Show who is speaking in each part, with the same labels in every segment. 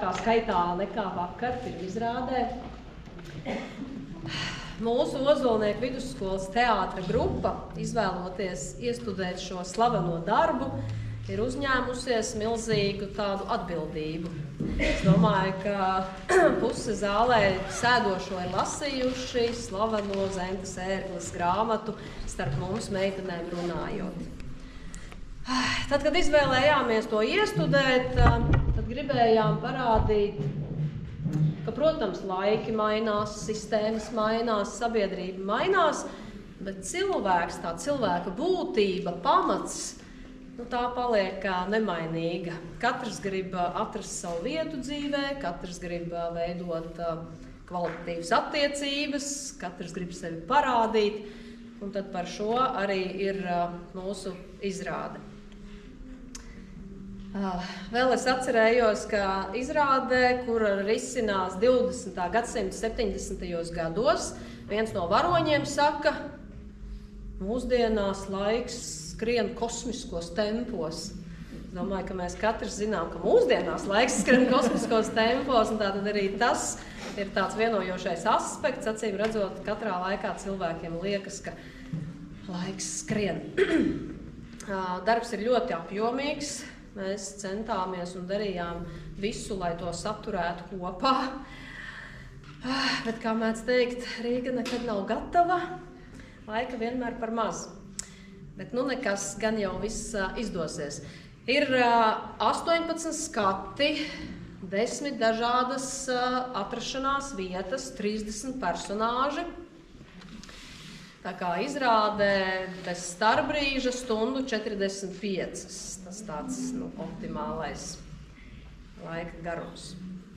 Speaker 1: lielākā skaitā nekā vakar pirmizrādē. Mūsu Ozolnieku vidusskolas teātra grupa, izvēloties iestudēt šo slaveno darbu, ir uzņēmusies milzīgu tādu atbildību. Es domāju, ka puse zālē sēdošo ir lasījuši slaveno Zentas Ērgles grāmatu Starp mums meitenēm runājot. Tad, kad izvēlējāmies to iestudēt, tad gribējām parādīt, ka, protams, laiki mainās, sistēmas mainās, sabiedrība mainās, bet cilvēks, tā cilvēka būtība, pamats, tā paliek nemainīga. Katrs grib atrast savu vietu dzīvē, katrs grib veidot kvalitatīvas attiecības, katrs grib sevi parādīt, un tad par šo arī ir mūsu izrāde. Vēl es atcerējos, ka izrādē, kura risinās 20. gadsimta 70. gados, viens no varoņiem saka, mūsdienās laiks skrien kosmiskos tempos. Es domāju, ka mēs katrs zinām, ka mūsdienās laiks skrien kosmiskos tempos, un tātad arī tas ir tāds vienojošais aspekts, acīm redzot, katrā laikā cilvēkiem liekas, ka laiks skrien. Darbs ir ļoti apjomīgs. Mēs centāmies un darījām visu, lai to saturētu kopā. Bet, kā mēdz teikt, Rīga nekad nav gatava, laika vienmēr par maz. Bet nekas, gan jau viss izdosies. Ir 18 skati, 10 dažādas atrašanās vietas, 30 personāži. Tā kā izrādē bez starpbrīža stundu 45. Tas tāds optimālais laika garums.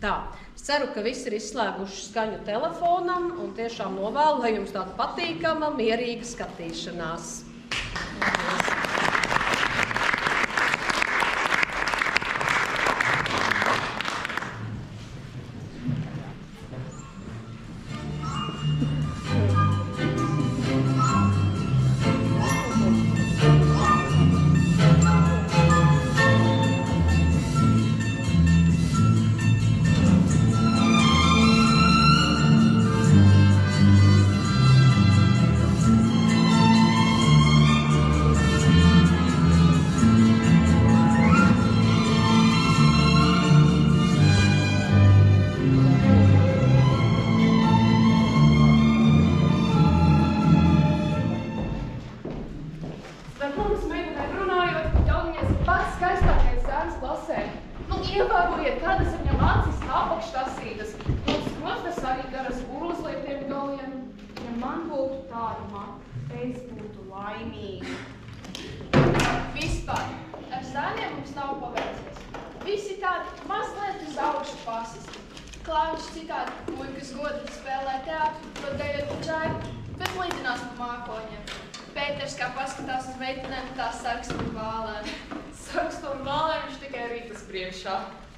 Speaker 1: Tā, es ceru, ka visi ir izslēguši skaņu telefonam un tiešām novēlu, lai jums tāda patīkama, mierīga skatīšanās.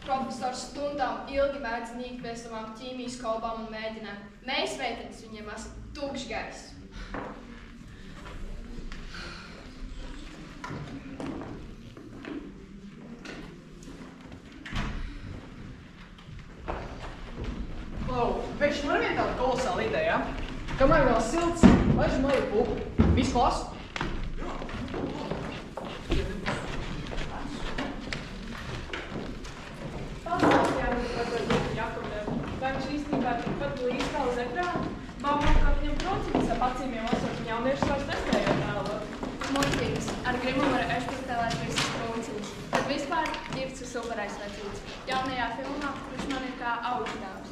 Speaker 2: Profesors stundām ilgi mēdz nīkt pēc savām ķīmijas kolbām un mēģinām. Mēs, meitenes, viņiem esam tukšs gaiss.
Speaker 3: Pēkšņi man ir viena tāda kolosāla ideja, kamēr vēl silts, laižam leju puku. Viss klasa?
Speaker 4: Vai viņš īstenībā tikpat līdz kā uz ekrānu? Bāmām, kā viņam procents ap acīmiem lasot, un jauniešus vairs nespēja tēlot.
Speaker 2: Muļķīgs. Ar grimumu var eksploatēt visas prunciņas. Tad vispār ģirds ir superais vecīts. Jaunajā filmā viņš man ir kā augstdāvs.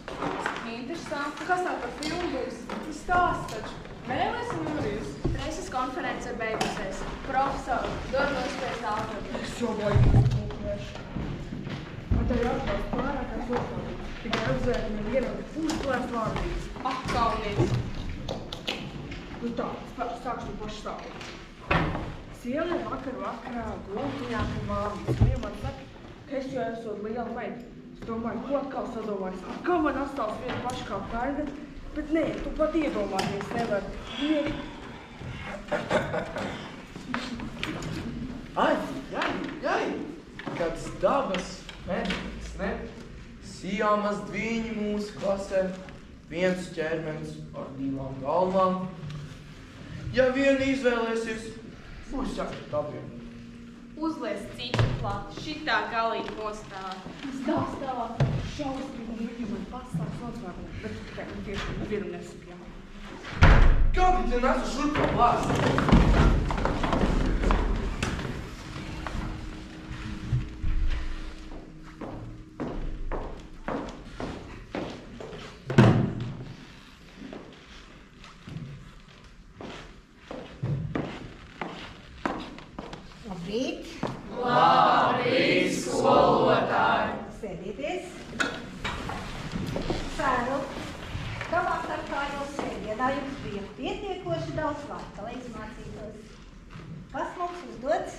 Speaker 4: Interesanti. Kas tā par filmu būs? Tas stāsts taču. Mēlēsim jūrijas.
Speaker 2: Preses konferences ir beigusies. Profesori, dodos pēc tālāk.
Speaker 3: Es jau baigu
Speaker 4: Lūkvēšu. Man tev jāatklāt pārākās lokāli. Tikai apzvērt man ieraugi pusklēst vārdības.
Speaker 2: Kaunīgs.
Speaker 4: Tā, sākšu pašu stāvot. Sievē vakarā gultiņā pie māmas. Viņa man saka, ka es jau esot liela meita. Es domāju, ko atkal sadomājas. Kā man astāls viena paša kā pērda? Bet nē, tu pat iedomāties nevar. Viņa ir...
Speaker 3: Ai! Kāds dabas medības, ne?
Speaker 5: Sijāmas dviņi mūsu klasē, viens ķermenis ar 2 galvām. Ja viena izvēlēsies, būs jāskat abiem.
Speaker 2: Uzlies citu plati, šitā galīgi nostāv.
Speaker 4: Stāstā šausmīgi viņi man pastāst noslēgumu, bet tikai tieši vienu nesapjām.
Speaker 5: Kāpēc te nesu šurp no plāsta?
Speaker 6: Labrīt!
Speaker 3: Labrīt, skolotāji!
Speaker 6: Sēdieties! Ceru, ka vakar kā jau sēdienā jums bija pietiekoši daudz laika, lai izmācītos. Kas mums uzdots?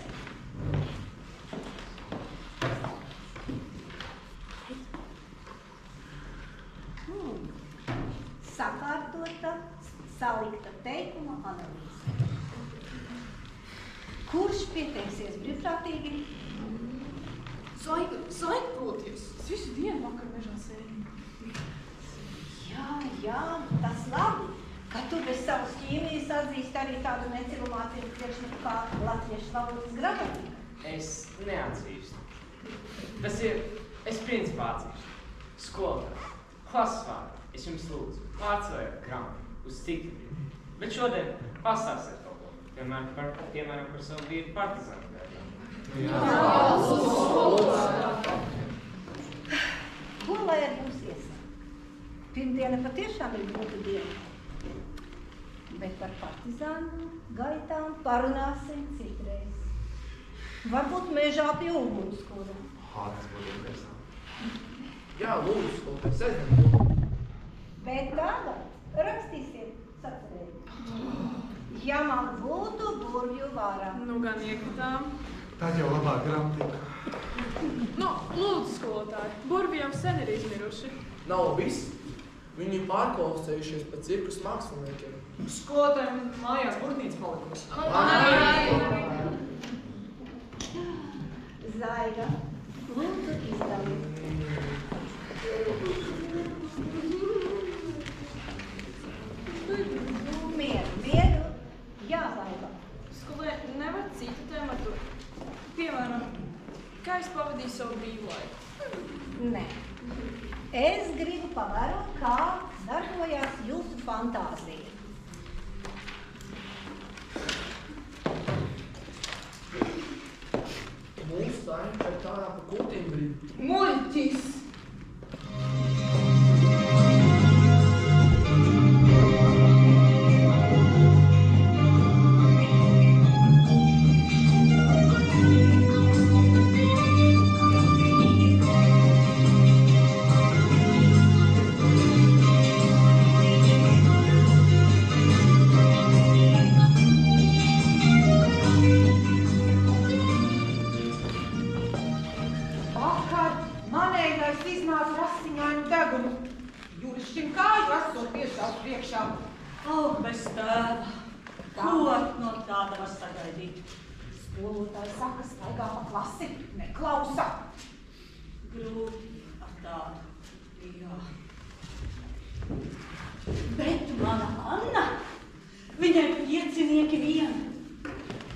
Speaker 6: Sakārtota, salikta teikuma analīze. Kurš pieteiksies brīvprātīgi?
Speaker 2: Saiga prūties.
Speaker 4: Es visu dienu vakar mežā sēdīju.
Speaker 6: Jā, tas labi, ka tu bez savas ķīmijas atzīst arī tādu necilumācību priekšmetu kā latviešu valodas gramatika.
Speaker 7: Es neatzīstu. Es principā atzīstu. Skolotāji, klases vārdā, es jums lūdzu, pārceliet grāmatu uz citu vietu. Bet šodien pastāstiet kaut ko, piemēram par savu vīru partizānu dēļ.
Speaker 6: Ko lai ar mums iesaka? Pirmdiena patiešām ir grūta diena. Bet par partizānu gaitām parunāsim citreiz. Varbūt mežā pie ugunskura.
Speaker 5: Tas būtu interesanti. Jā, lūdzu, skolotāji, sēdien.
Speaker 6: Bet tagad rakstīsim sacerējumu. Ja man būtu burvju vara.
Speaker 2: Nu gan iekritām.
Speaker 8: Tad jau labāk gramatika.
Speaker 2: Nu, lūdzu, skolotāji, burvi jau sen ir izmiruši.
Speaker 5: Nav viss. Viņi pārklausējušies pa cirkus māksliniekiem.
Speaker 3: Skolotājiem mājās burtnīca palikusi.
Speaker 6: Zaiga, lūdzu izdalīt. Mieru. Jā, Zaiga.
Speaker 2: Skolē nevar citu tematu. Piemēram, kā es pavadīju savu brīvlaiku?
Speaker 6: Nē. Es gribu pavērot, kā darbojās jūsu fantāzija.
Speaker 5: Mūsu saimta ir tādā pa kultīm brīd.
Speaker 4: Muļķis!
Speaker 9: Bez tēva. Ko no tāda var sagaidīt?
Speaker 6: Skolotāji saka, staigā pa klasi, neklausa.
Speaker 9: Grūti ar tādu, jā. Bet mana Anna, viņai piecinieki vien.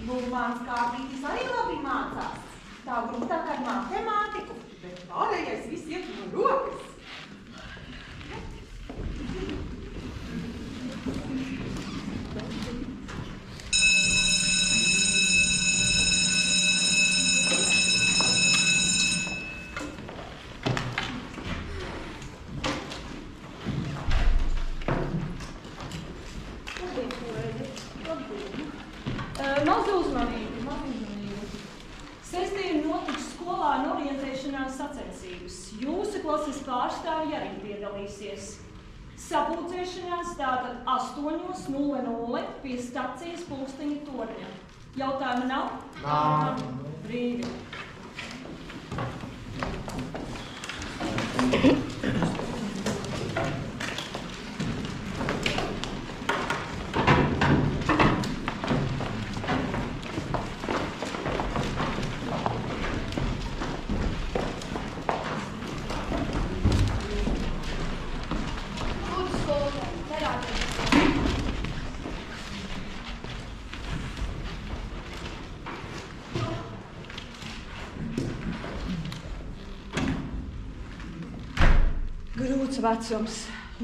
Speaker 6: Mans kārtītis arī labi mācās. Tā grūtāk ar matemātiku, bet pārējais viss iet no rokas.
Speaker 10: Mazu uzmanību. Sestdien notiks skolā orientēšanās sacensības. Jūsu klases pārstāvji arī piedalīsies. Sapulcēšanās tātad 8:00 pie stacijas Pulksteņa torņa. Jautājumu nav?
Speaker 8: Nav.
Speaker 10: Brīvi. Grūts vecums,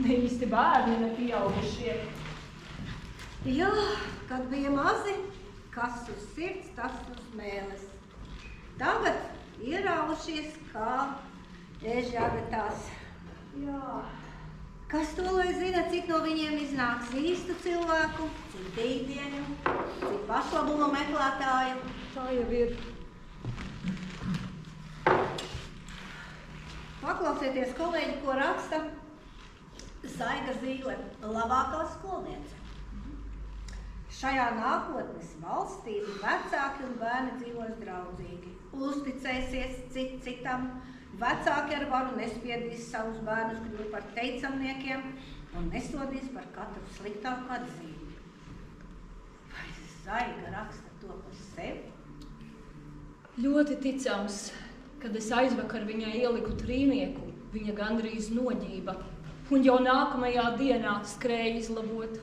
Speaker 10: ne īsti bērni, ne pieaugušie.
Speaker 6: Jā, kad bija mazi, kas uz sirds, tas uz mēles. Tagad ieraušies kā eži agatās. Jā. Kas to lai zina, cik no viņiem iznāks īstu cilvēku, cik dīdieņu, cik pašlabumu meklētāju?
Speaker 10: Tā jau ir.
Speaker 6: Paklausieties, kolēģi, ko raksta Zaiga Zīle, labākā skolniece. Šajā nākotnes valstī vecāki un bērni dzīvos draudzīgi. Uzticēsies citam, vecāki ar varu nespiedīs savus bērnus kļūt par teicamniekiem un nesodīs par katru sliktāku atzīmi. Vai Zaiga raksta to par sevi?
Speaker 10: Ļoti ticams, kad es aizvakar viņai ieliku trīnieku, viņa gandrīz noģība un jau nākamajā dienā skrēja izlabot.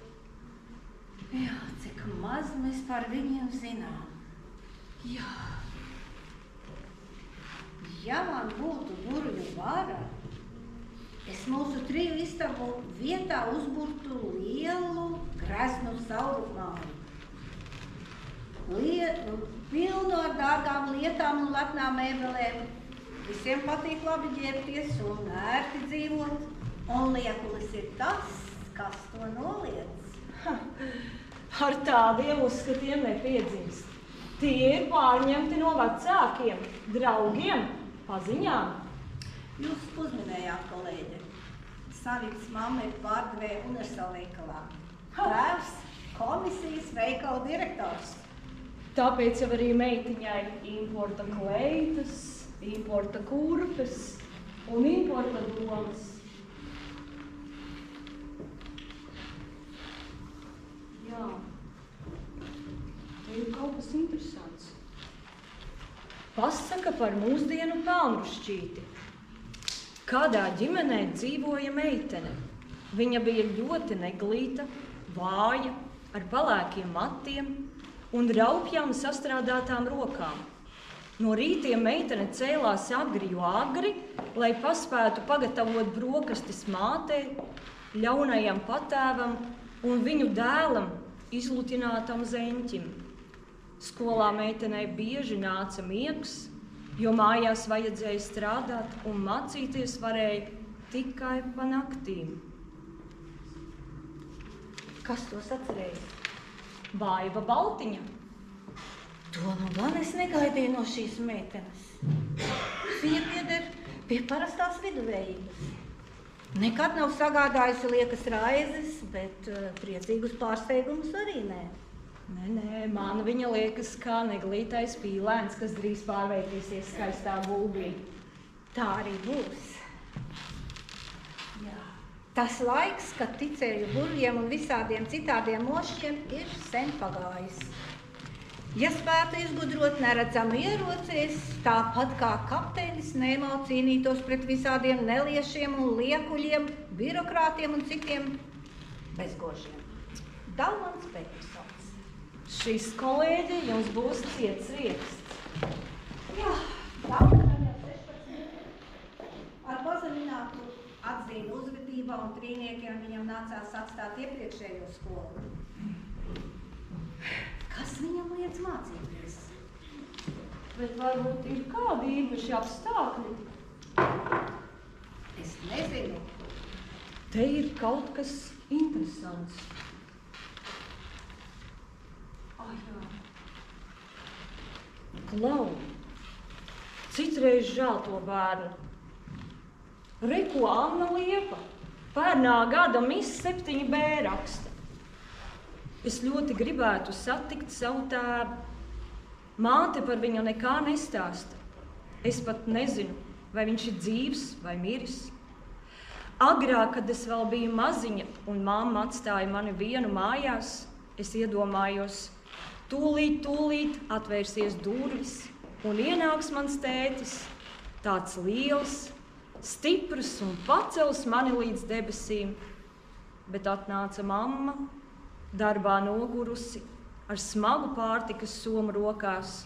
Speaker 6: Jā, cik maz mēs par viņiem zinām. Jā. Ja man būtu burvju vara, es mūsu 3 istabu vietā uzburtu lielu greznu sauru māju. Pilnu ar dārgām lietām un lepnām mēbelēm. Visiem patīk labi ģērbties un ērti dzīvot. Un liekulis ir tas, kas to noliedz.
Speaker 10: Ar tādiem uzskatiem nepiedzimst. Tie ir pārņemti no vecākiem, draugiem, paziņām.
Speaker 6: Jūs uzminējāt, kolēģi. Savits mamma ir pārdevēja Universāla veikalā. Tēvs komisijas veikala direktors.
Speaker 10: Tāpēc jau arī meitiņai importa kleitas, importa kurpes un importa domas. Jā, te ir kaut kas interesants. Pasaka par mūsdienu pelnrušķīti. Kādā ģimenē dzīvoja meitene. Viņa bija ļoti neglīta, vāja, ar palēkiem matiem un raupjām sastrādātām rokām. No rītiem meitene cēlās agri, jo agri, lai paspētu pagatavot brokastis mātei, ļaunajam patēvam un viņu dēlam izlutinātam zeņķim. Skolā meitenei bieži nāca miegs, jo mājās vajadzēja strādāt un mācīties varēja tikai pa naktīm.
Speaker 6: Kas tos atcerēja?
Speaker 10: Baiva Baltiņa.
Speaker 6: To nu gan es negaidīju no šīs meitenes. Viņa pieder pie parastās viduvējības. Nekad nav sagādājusi liekas raizes, bet priecīgus pārsteigumus arī nē.
Speaker 10: Nē, man viņa liekas kā neglītais pīlēns, kas drīz pārvērtīsies skaistā gulbī.
Speaker 6: Tā arī būs. Jā. Tas laiks, kad ticēju burvjiem un visādiem citādiem mošķiem, ir sen pagājis. Ja spētu izgudrot neredzamu ierocies, tāpat kā kapteinis Nemo cīnītos pret visādiem neliešiem un liekuļiem, birokrātiem un citiem bezgožiem. Dalmans Petersons.
Speaker 10: Šis kolēģi jums būs ciets rieksts.
Speaker 6: Jā, Dalmanam jau 16. Ar pazeminātu atzīmi uzvedībā un trīniekiem viņam nācās atstāt iepriekšējo skolu. Kas viņam liedz mācīties?
Speaker 10: Bet varbūt ir kādi īpaši apstākļi?
Speaker 6: Es nezinu.
Speaker 10: Te ir kaut kas interesants. Jā. Klau, citreiz žēl to bērnu. Re, ko Anna Liepa, pērnā gada Miss 7B raksta. Es ļoti gribētu satikt savu tēvu. Māte par viņu nekā nestāsta. Es pat nezinu, vai viņš ir dzīvs vai miris. Agrāk, kad es vēl biju maziņa un mamma atstāja mani vienu mājās, es iedomājos, tūlīt atvērsies durvis un ienāks mans tētis, tāds liels, stiprs un pacels mani līdz debesīm. Bet atnāca mamma, darbā nogurusi, ar smagu pārtikas somu rokās.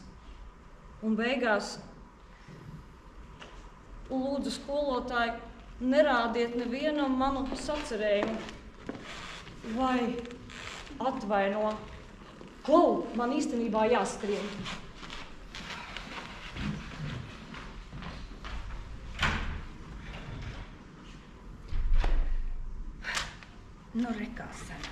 Speaker 10: Un beigās lūdzu skolotāju nerādiet nevienam manu sacerējumu. Vai atvaino. Klau, man īstenībā jāskrien.
Speaker 6: Nu, rekā sanāca.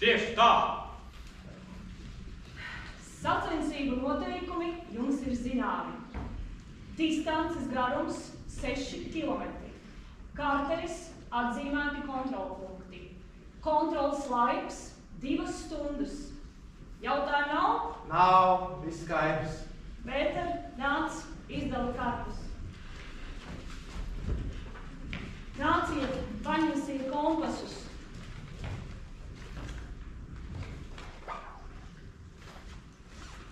Speaker 7: Tieši tā!
Speaker 10: Sacensību noteikumi jums ir zināmi. Distances garums 6 km. Kārteris atzīmēti kontrolpunkti. Kontrols laiks 2 stundas. Jautājumu nav?
Speaker 8: Nav, viss skaidrs.
Speaker 10: Pēter, nāc, izdala kartus. Nāciet, paņemsiet kompasus.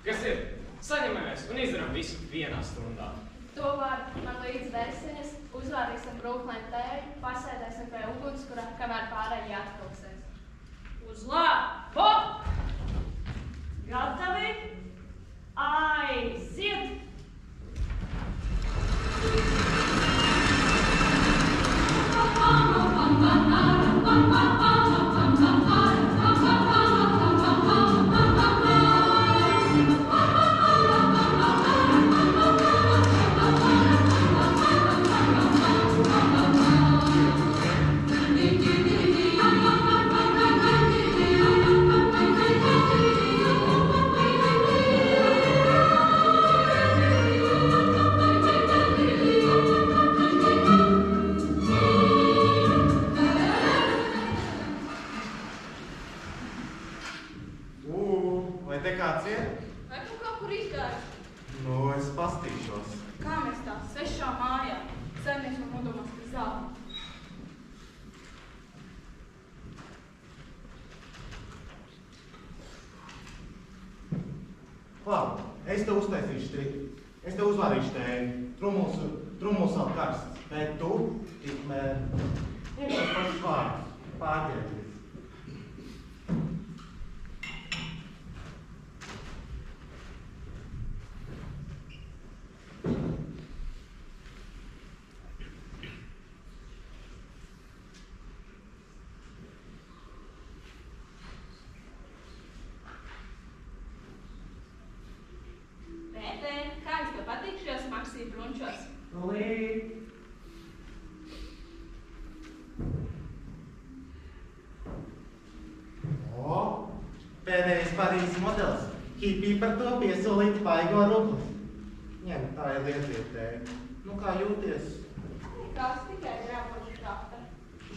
Speaker 7: Kas ir? Saņemamies un izdarām visu 1 stundā.
Speaker 2: To var man līdz 10, uzvārīsim brūklēm tēju, pasēdēsim pie ugunskura, kamēr pārējie atpilsēs.
Speaker 10: Uz labu! Gatavi? Aiziet!
Speaker 8: Vai te kāds ir?
Speaker 2: Vai tu kaut kur izgāji?
Speaker 8: Nu, es pastīšos.
Speaker 2: Kā mēs tā svešā mājā? Saimnieks man nodomās par zāli.
Speaker 8: Labi, es tev uztaisīšu triku. Es tev uzvārīšu tēju. Trumuls vēl karsts. Bet tu tikmēr tos pašus vārdus. Pārģērbies. Tūlīt. O, pēdējais Parīzes modelis. Hipī par to piesolīti paigo rublis. Ņem, tā ir lietvietēja. Nu, kā jūties?
Speaker 2: Nekās, tikai grēkoši krafta.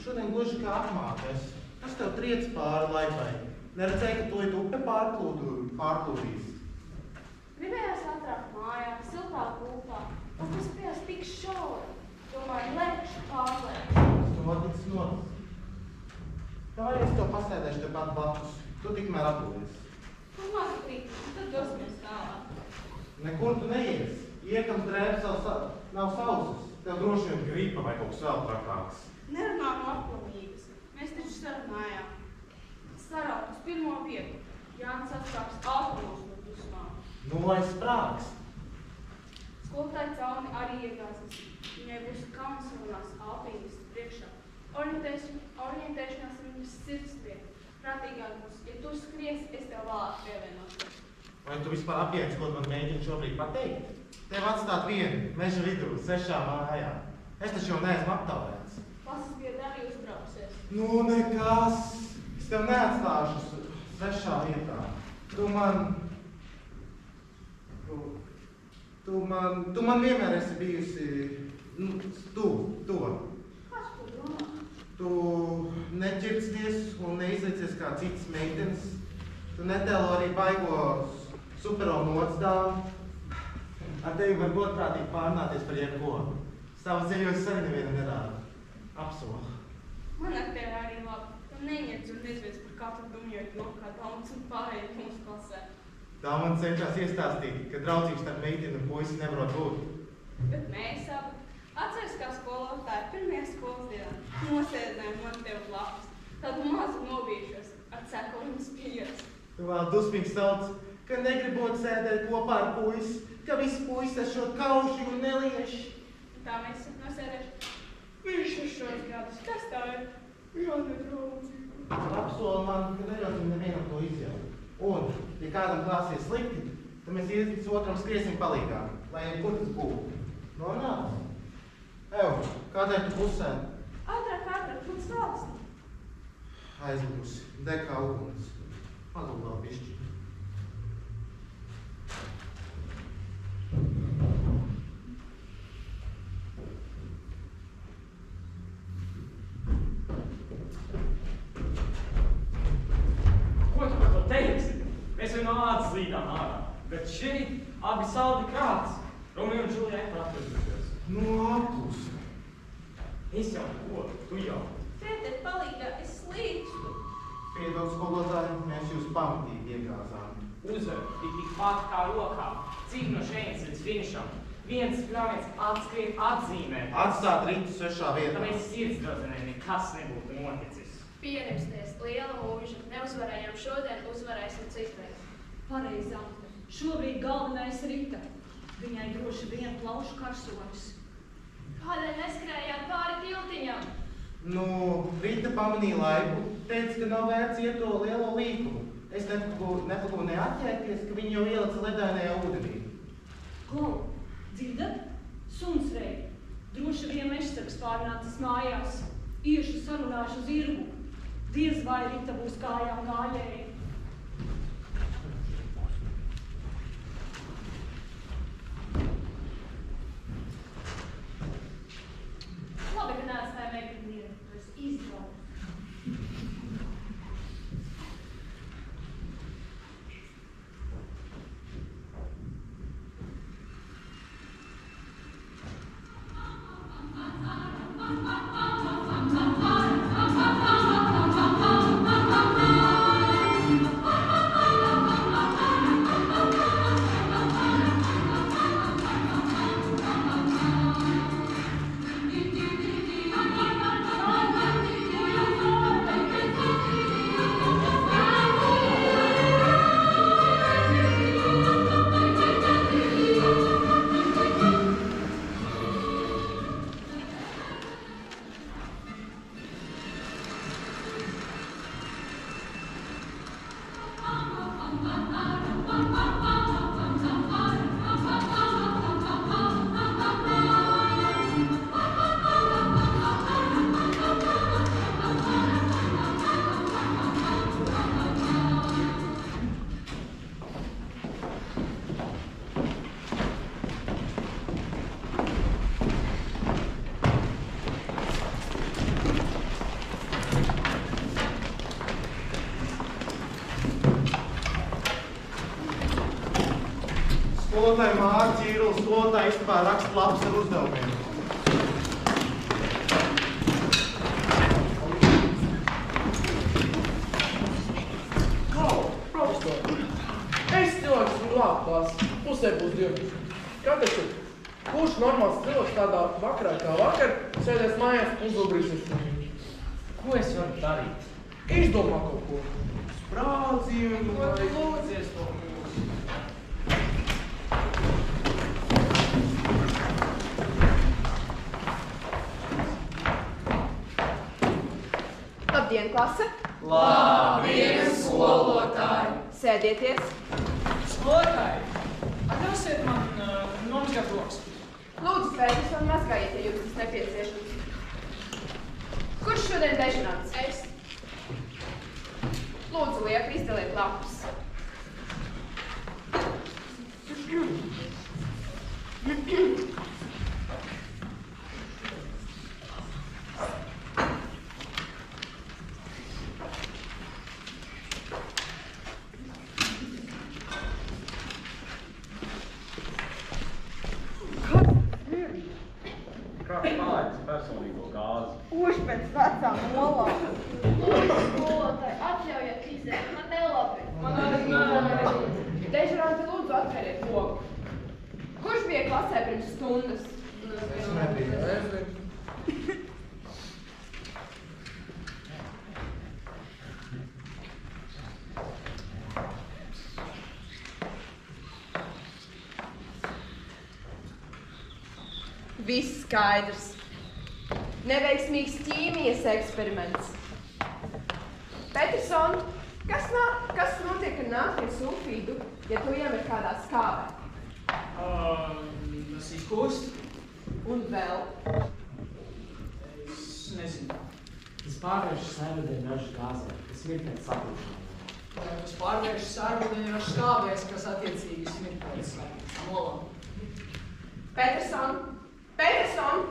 Speaker 8: Šodien gluži kā apmākes. Kas tev triec pāri laipai? Neredzēji, ka tūlīt upe pārplūdīs.
Speaker 2: Gribējās atrākt mājā, siltā gultā. Un tas bijās tik šauri. Domāju, lēkšu pārlēkšu.
Speaker 8: Notic. Tā arī es tev pasēdēšu tepat blakus. Tu tikmēr atgūlies.
Speaker 2: Un mazu brīdi, tad dosimies tālāk.
Speaker 8: Nekur tu neies. Iekam drēbes nav sausas. Tev droši vien gripa vai kaut kas vēl trakāks.
Speaker 2: Nerunā no aplamības. Mēs taču sarunājām. Sarāt uz pirmo vietu. Jānis atsāks ātrumos no dusmām.
Speaker 8: Nu, lai sprāks.
Speaker 2: Skolotāja Cauni arī iegāzās. Viņai būs kauns runās alpīnis priekšā. Orientēšanās ir viņas sirdsprieka. Prātīgāk būs, ja tu skries, es tev vēlāk pievienošu.
Speaker 8: Vai tu vispār apjēdz, ko man mēģini šobrīd pateikt? Tev atstāt vienu, meža vidū, svešā mājā. Es taču jau neesmu aptāvēts.
Speaker 2: Klases biedri arī uzbrauksies.
Speaker 8: Nu, nekas. Es tev neatstāšu svešā vietā. Tu man vienmēr esi bijusi, tuva.
Speaker 2: Kāds to domā?
Speaker 8: Tu neķirksties un neizlicies kā citas meitenes. Tu netēlo arī baigos supero notsdāvu. Ar tevi var godprātīgi pārnāties par jebko. Savas ceļos arī nevienam nerāda. Apsolu.
Speaker 2: Man ar tevi arī labi. Tu neņemts un nezvies par katru dumjot no kā Dalmats un pārējie mūsu klasē.
Speaker 8: Tā man cenšas iestāstīt, ka draudzības starp meiteni un puisi nevarot būt.
Speaker 2: Bet mēs abi. Atceries, kā skolotāji pirmajā skolas dienā nosēdinājām man tev blakus. Tādu mazu nobījušos ar cekojumu spiedas.
Speaker 8: Tu vēl dusmīgs sauc, ka negribot sēdēt kopā ar puisi, ka visi puisi esot kauši un nelieši.
Speaker 2: Tā mēs esam nosēdējuši. Viņš ir šos gadus. Kas tā ir? Jā, nedraudzība.
Speaker 8: Apsoli man, ka neļausim nevienam to izjaukt. Un, ja kādam klāsies slikti, tad mēs viens otram skriesim palīgā, lai jebkur tas būtu. Nonāc? Ev, kādēļ tu pusē?
Speaker 2: Ātrāk, pēc valsts.
Speaker 8: Aizlūsi, deg kā uguns. Mazliet vēl pišķi.
Speaker 7: Ko tu par to teiksi? Mēs jau no ādas līdām ārā. Bet šeit abi saldi krāts. Romeo un Džulija ir atvedušies.
Speaker 8: Nu, apklusi.
Speaker 7: Es jau ko, tu jau.
Speaker 2: Tēte, palīgā, es slīkstu.
Speaker 8: Piedod skolotāji, mēs jūs pamatīgi iegāzām.
Speaker 7: Uzvar ir tikpat kā rokā. Cik no šeit līdz finišam. Viens pļāviens atskrien atzīmē.
Speaker 8: Atstāt ritu svešā vietā.
Speaker 7: Tāpēc sirdsdrozenē nekas nebūtu noticis.
Speaker 2: Pieņemsties, liela mūža. Neuzvarējām šodien, uzvarēsim citreiz.
Speaker 10: Pareizi, Ante. Šobrīd galvenais Rita. Viņai droši vien plaušu karsonis.
Speaker 2: Kādēļ neskrējāt pāri tiltiņam?
Speaker 8: Nu, Rita pamanīja laiku, teica, ka nav vērts iet to lielo līkumu. Es nepagūju neatķēties, ka viņi jau ielica ledainajā ūdenī.
Speaker 10: Klau, dzirdat? Suns rei. Droši vien mežsargs pārnācis mājās. Iešu sarunāšu zirgu. Diez vai Rita būs kājām gājēji.
Speaker 2: Labi, ka neatstāja meiteni dienu. Tu esi izbraucis.
Speaker 8: Skolotāja Mārta Ķīrula, skolotāja istabā raksta lapas ar uzdevumiem.
Speaker 5: Es cilvēks esmu glābtās, pusē būs 12. Kā taču, kurš normāls cilvēks tādā vakarā kā vakar sēdēs mājās un uzlabrīsies?
Speaker 7: Ko es varu darīt?
Speaker 5: Izdomā kaut ko. Sprādzienu vai...
Speaker 7: Lūdzies to mūsu.
Speaker 4: Labdien, klase!
Speaker 3: Labdien, skolotāji!
Speaker 4: Sēdieties!
Speaker 3: Skolotāji, atļausiet man nomazgāt rokas.
Speaker 4: Lūdzu, Pēters, un mazgājiet, ja jums tas nepieciešams. Kurš šodien dežurants?
Speaker 2: Es.
Speaker 4: Lūdzu, liek, izdaliet lapas.
Speaker 11: Kāds palaidis personīgo gāzi?
Speaker 4: Uš pēc vecām molām.
Speaker 2: Lūdzu, skolotāji, atļaujiet iziet, man nelabi.
Speaker 4: Man arī. Dežuranti, lūdzu, atveriet logu. Kurš bija klasē pirms stundas?
Speaker 8: Es nebiju.
Speaker 4: Viss skaidrs. Neveiksmīgs ķīmijas eksperiments. Peterson, kas notiek ar nātrie sulfīdu, ja tu iemet kādā skābē?
Speaker 3: Tas izkūst.
Speaker 4: Un vēl?
Speaker 3: Es nezinu.
Speaker 7: Tas pārvēršas sērvadēļ gāzē, kas ir pēc saplūšanām.
Speaker 3: Tas pārvēršas sārvadēļ skābēs, kas attiecīgi smirt pēc molām.
Speaker 4: Peterson,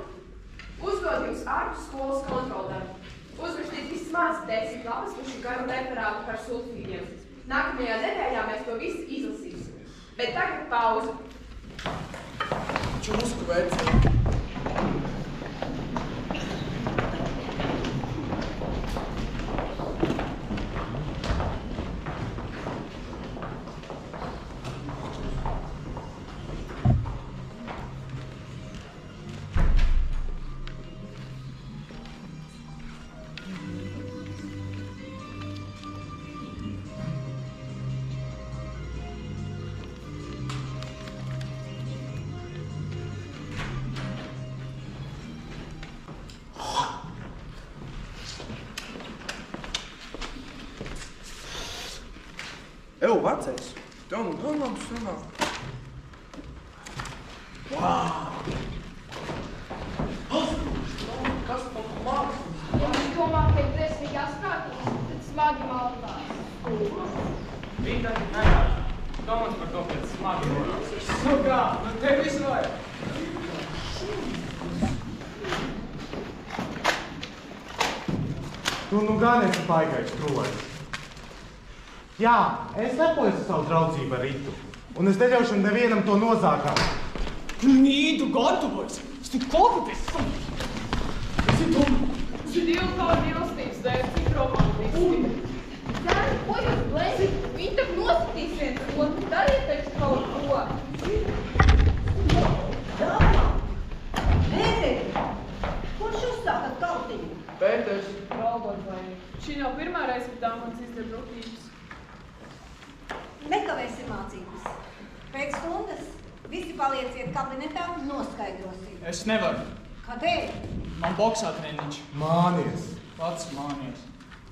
Speaker 4: uzdod jums ārpus skolas kontroldarbu. Uzrakstīt vismaz 10 lapas pušu garu referātu par sulfīdiem. Nākamajā nedēļā mēs to visu izlasīsim. Bet tagad pauze.
Speaker 5: Čusku veci. Evo, vecais, tev nu gan labi sanāk. Kas pa mākslas?
Speaker 2: Ja viņš domā, ka ir briesmīgi asprātīgs, tad smagi maldās.
Speaker 7: Viņi tad nevar. Domāts par to pēc smagi runās.
Speaker 3: Nu kā, nu tev visu vajag.
Speaker 8: Tu nu gan esi baigais troļs. Jā, es lepojos ar savu draudzību ar Ritu, un es neļaušu nevienam to nozākāt.
Speaker 3: Nīdu gatavojas. Es tik kopēties. Es ir dumma.
Speaker 4: Divu kādu mīlestības dēļ, cik romantiski.
Speaker 2: Zēni, ko jūs blēsit? Viņi tak nosatīs viens otru, dariet taču kaut ko.
Speaker 6: Dāmā! Pēteri! Kurš uzsākat kautiņu?
Speaker 5: Pēters.
Speaker 4: Raugot vai šī nav pirmā reize, kad dāmans izdara brūtības.
Speaker 6: Nekavēsim mācības. Pēc stundas visi palieciet kabinetā un noskaidrosim.
Speaker 3: Es nevaru.
Speaker 6: Kādēļ?
Speaker 3: Man boksā treniņš.
Speaker 8: Mānies.
Speaker 3: Pats mānies.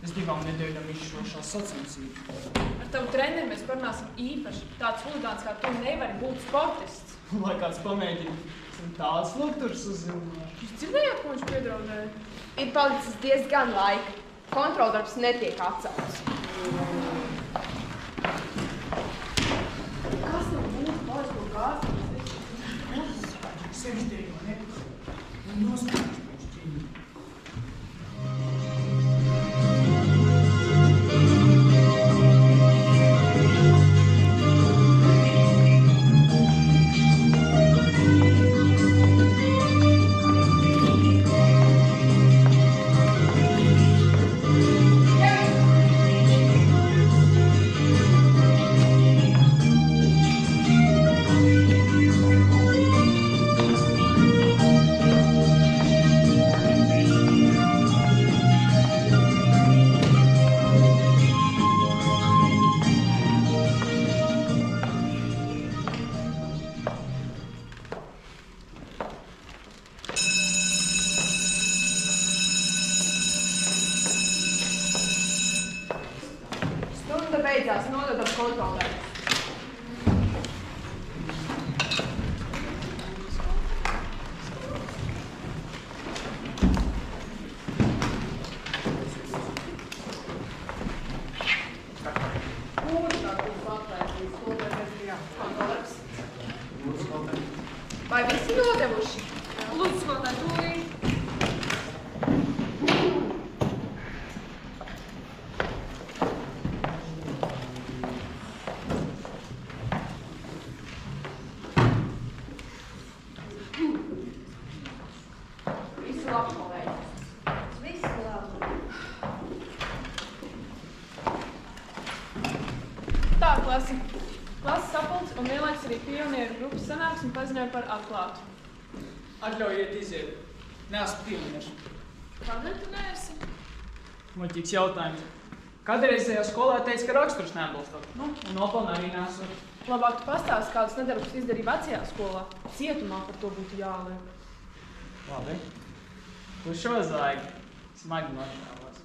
Speaker 3: Es 2 nedēļām izšošās sacensības.
Speaker 4: Ar tavu treneri mēs parunāsim īpaši. Tāds huligāns kā tu nevari būt sportists.
Speaker 3: Lai kāds pamēģina. Esam tāds lukturs uzzināt.
Speaker 4: Jūs dzirdējāt, ko viņš piedraudēja? Ir palicis diezgan laika. Kontroldarbs netiek atcelts. Kas tev būtu pāris no gāzes?
Speaker 3: Sevis dēļ, ne? Un nospēlēs mūsu ķīmi.
Speaker 4: beidzās nododam kontrolē. Vai visi nodevuši? Lūdzu, skolotāji, tūlīt. Visu labi, kolēģi.
Speaker 6: Visu labi.
Speaker 2: Tā, klasi. Klases sapulce un vienlaikus arī pionieru grupas sanāksmi paziņoja par atklātu.
Speaker 3: Atļaujiet iziet. Neesmu pionieris.
Speaker 2: Kādēļ tu neesi?
Speaker 3: Muļķīgs jautājums. Kādreizējā skolā teica, ka raksturs neatbilstot. Nu, un nopelnā arī nesot.
Speaker 2: Labāk tu pastāsti, kādus nedarbus izdarīja vecajā skolā. Cietumā par to būtu jāliek.
Speaker 3: Labi. Uz šo zaigu smagi nošķēlos.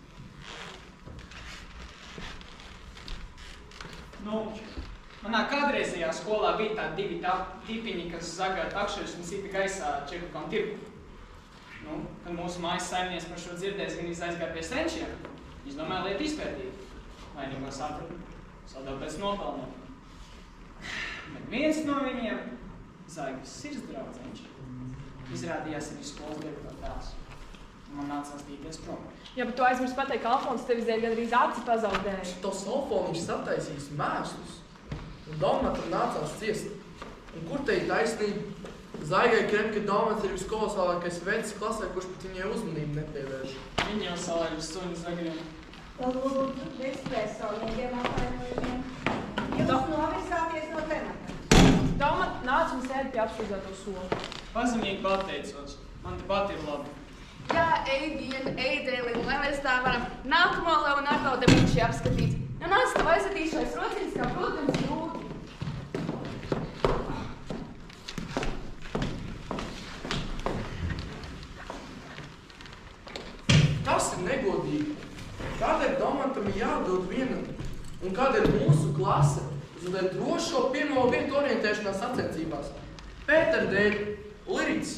Speaker 3: Nu, manā kādreizējā skolā bija tādi divi tipiņi, kas zagāja takšus un sita gaisā čekukam tirku. Nu, kad mūsu mājas saimnieks par šo dzirdēs, gan aizgāja pie senčiem, izdomāja lietu izpētīt. Vainīgo sapratu, sadot pēc nopelniem. Bet viens no viņiem, zaigas sirdsdraudzeņš, izrādījās arī skolas direktora tēls. Man nācās dīties prom.
Speaker 2: Jā, bet tu aizmirsti pateikt, ka Alfons tevis dēļ gandrīz aci pazaudēja.
Speaker 5: Tos Alfoniņš sataisīs mēslus, un Daumatam nācās ciest. Un kur te ir taisnība? Zaigai krem, ka Daumats ir viskolosālākais vecis klasē, kurš pat viņai uzmanību nepievērš.
Speaker 3: Viņi jau salēja uz suņu zagriem.
Speaker 6: Lūdzu, bez personīgiem apvainojumiem. Jūs novirzāties no temata.
Speaker 2: Daumat nāca un sēdi pie apsūdzēto soli.
Speaker 3: Pazemīgi pateicos. Man te pat ir labi.
Speaker 2: Jā, ej viena, ej dēlī, lai mēs tā varam nākamo Leonardo da Vinci apskatīt. Nu, nāc tev aizvedīšais rociņas, kā, protams, grūti.
Speaker 5: Tas ir negodīgi. Kādēļ Daumatam ir jādod viena, un kādēļ mūsu klase zaudē drošo pirmo vietu orientēšanās sacensībās? Pēter dēļ, Lirits,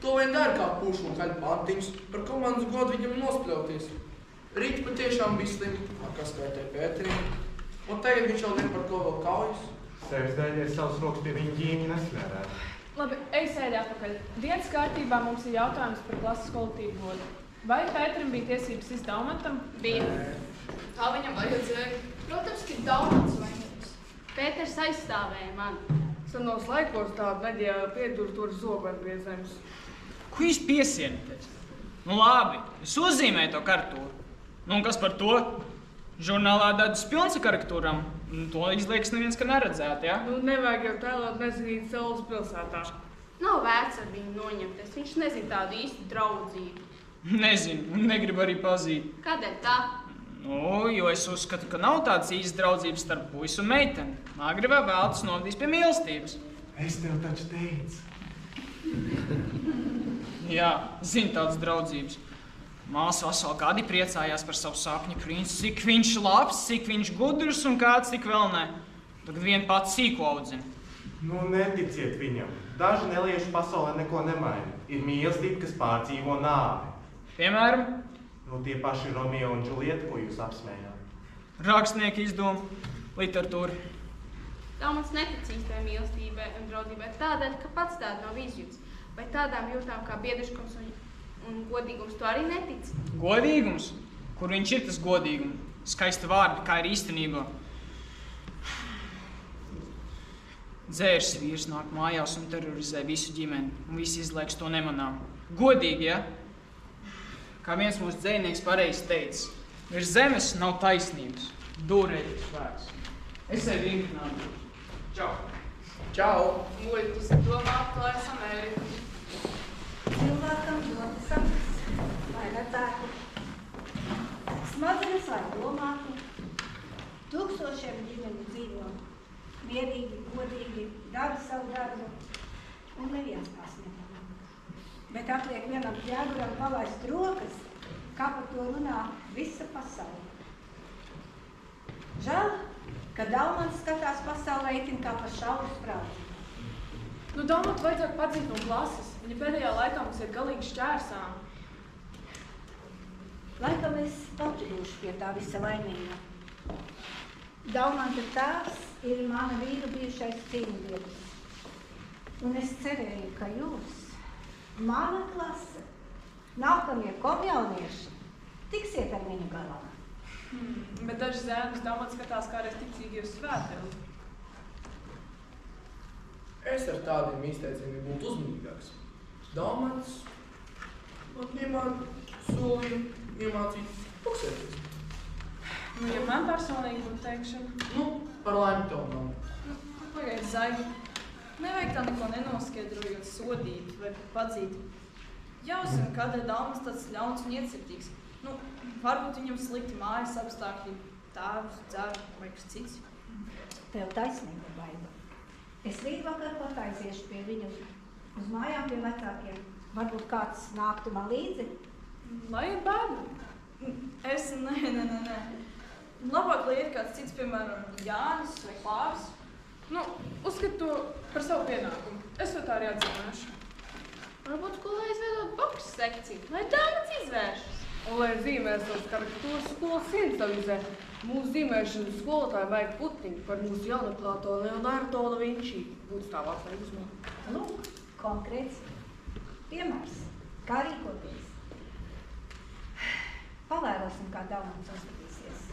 Speaker 5: to vien dara kā pušu un kaļ pantiņus, par komandas godu viņam nospļauties. Rīt patiešām bija slimi, kas kaitē Pēterim, un tagad viņš jau ne par ko vēl kaujas.
Speaker 8: Sevis dēļ savus rokas pie viņa ģīmi nesmērētu.
Speaker 2: Labi, ej sēdi atpakaļ. Dienas kārtībā mums ir jautājums par klases kolektīvu godu. Vai Pēterim bija tiesības sist Daumatam?
Speaker 12: Bija. Tā viņam vajadzēja. Protams, ka Daumats vainīgs. Pēters aizstāvēja mani.
Speaker 4: Senos laikos tādu nedēļu piedurtu ar zobu pie zemes.
Speaker 3: Ko jūs piesienaties? Nu labi, es uzzīmēju to kartūru. Nu un kas par to? Žurnālā dadas pilns ar karikatūram. To izliekas neviens, ka neredzēt, ja?
Speaker 4: Nu, nevajag jau tēlot nezinīt Saules pilsētā.
Speaker 12: Nav vērts ar viņu noņemties. Viņš nezina tādu īstu draudzību.
Speaker 3: Nezinu, un negribu arī pazīt.
Speaker 12: Kādēļ tā?
Speaker 3: Nu, jo es uzskatu, ka nav tādas īstas draudzības starp puisi un meiteni. Agri vai vēl tas novadīs pie mīlestības.
Speaker 8: Es tev taču teicu.
Speaker 3: Jā, zinu tādas draudzības. Māsa veseli gadi priecājās par savu sapņu princi, cik viņš labs, cik viņš gudrs un kāds tik vēl ne. Tagad vien pats sīko audzina.
Speaker 8: Nu, neticiet viņam. Daži nelieši pasaulē neko nemaina. Ir mīlestība, kas pārdzīvo nāvi.
Speaker 3: Piemēram?
Speaker 8: Nu, tie paši Romeo un Džulieta, ko jūs apsmējāt.
Speaker 3: Rakstnieki izdoma, literatūra.
Speaker 12: Daumats netic īstai mīlestībai un draudzībai tādēļ, ka pats tādu nav izjūts. Vai tādām jūtām kā biedriškums un godīgums tu arī netic?
Speaker 3: Godīgums? Kur viņš ir tas godīgums? Skaisti vārdi, kā ir īstenībā. Dzērs vīrs nāk mājās un terorizē visu ģimeni, un visi izliekas to nemanām. Godīgi, ja? Kā viens mūsu dzējnieks pareizi teica, virs zemes nav taisnības, dūrēt ir spēks. Es sevi vingrināju. Čau!
Speaker 5: Čau!
Speaker 12: Muļķis domā, to esam Ameriku.
Speaker 6: Cilvēkam dotas sapnis, vai necētu. Smadzenes vai domātu. Tūkstošiem ģimeni dzīvo. Mierīgi, godīgi, dara savu darbu. Un neviens tās nemanā. Bet atliek vienam ķēguram palaist rokas, kā par to runā visa pasaule. Žēl, ka Daumants skatās pasaulē itin kā pa šauru sprādziņu.
Speaker 2: Nu, Daumantu vajadzētu padzīt no klases. Viņa pēdējā laikā mums ir galīgi šķērsām.
Speaker 6: Laikam es pati būšu pie tā visa laimīga. Daumanta tēvs ir mana vīra bijušais cīņbiedrs. Un es cerēju, ka jūs, mana klase, nākamie komjaunieši, tiksiet ar viņu galā.
Speaker 2: Bet daži zēnus Daumants skatās kādreiz ticīgi uz svēteli.
Speaker 5: Es ar tādiem izteicējumiem būtu uzmanīgāks. Daumants man solīja iemācīt buksēties.
Speaker 2: Nu, ja man personīgi būtu teikšana.
Speaker 5: Nu, par laimi tev nav.
Speaker 2: Nu, pagaid, Zaigi. Nevajag tā neko nenoskaidrojot, sodīt vai padzīt. Jāuzsver, kādēļ Daumants tāds ļauns un iecirtīgs. Nu, varbūt viņam slikti mājas apstākļi, tēvs, dzēru vai kas cits.
Speaker 6: Tev taisnība, Baiba. Es rīt vakar pat aiziešu pie viņu uz mājām pie vecākiem. Varbūt kāds nāktu man līdzi?
Speaker 2: Lai ir bēdu. Nē. Labāk, lai ir kāds cits, piemēram, Jānis vai Klāvis. Nu, uzskat to par savu pienākumu. Es to tā arī atzīmēšu.
Speaker 12: Varbūt skolā izveidot boks sekciju, lai Daumants izvēršas.
Speaker 4: Un lai zīmēs tos karikatūras skolas siencavizē, mūsu zīmēšanas skolotāji vajag putniņu par mūsu jaunaklāto Leonardo da Vinci. Būtu stāvāk vai uzmanīt.
Speaker 6: Lūk, konkrēts piemērs, kā rīkoties. Pavērosim, kā Daumants uzskatīsies.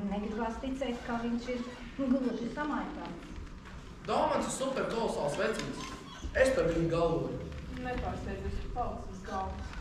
Speaker 6: Negribās ticēt, kā viņš ir gluži samaitāts.
Speaker 5: Daumants ir super kolosāls vecīts. Es par viņu galvoju.
Speaker 2: Nepārsteidzies, palicis uz galvas.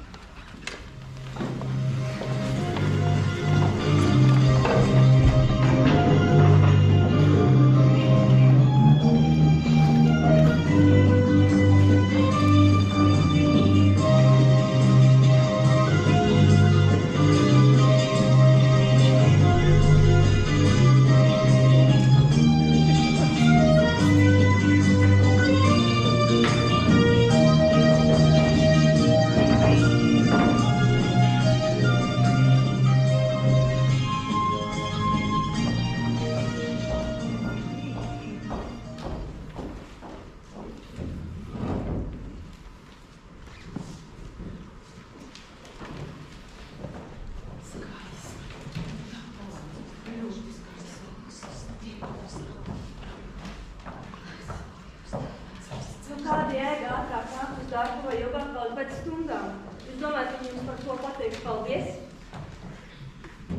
Speaker 10: Kāda jēga ātrāk nākt uz darbu vai ilgāk vēl pēc stundām? Es domāju, ka jums par to pateiks paldies.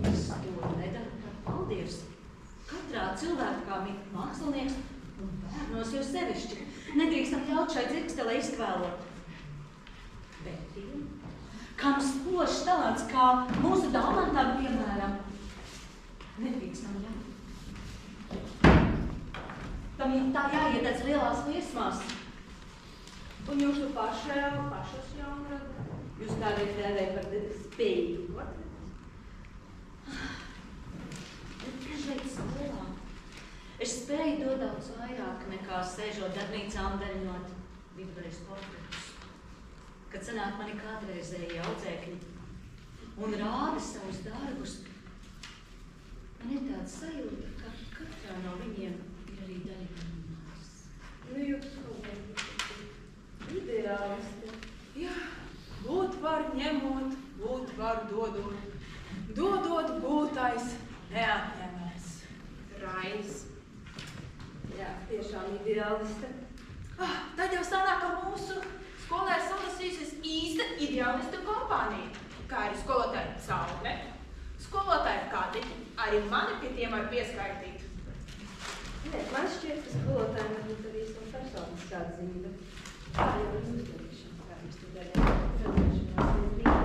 Speaker 9: Es to nedaru par paldies. Katrā cilvēkā mīt mākslinieks un bērnos jau sevišķi. Nedrīkstam ļaut šai dzirkstelē izkvēlot. Vērtību, kam spožs talants, kā mūsu Daumantam, piemēram, nedrīkstam ļaut. Tam tā jāiededz lielās liesmās.
Speaker 10: Un jūsu pašas jaunrada?
Speaker 9: Jūs kādreiz dēvējat par spējīgu portretu? Bet dažreiz skolā es spēju dot daudz vairāk nekā sēžot darbnīcā un daļinot vidvaras portretus. Kad sanāk mani kādreizēji audzēkļi un rāda savus darbus, man ir tāds sajūta, ka katrā no viņiem ir arī daļa mans.
Speaker 10: Nu, jūs kolēģi. Ideālisti.
Speaker 2: Jā, būt var ņemot, būt var dodot. Dodot būtais, neatņemēs. Rais.
Speaker 10: Jā, tiešām ideāliste.
Speaker 12: Tad jau sanāk, ka mūsu skolā ir salasījusies īsta ideālista kompānija. Kā arī skolotāji Caune, skolotāji Kadiņi, arī mani pie tiem var pieskaitīt.
Speaker 10: Nē, man šķiet, ka skolotājiem varbūt arī savu personisku atzīme. Kā jau ir uzdarīšana, kā jums tur darīt. Protams, ir brīvā.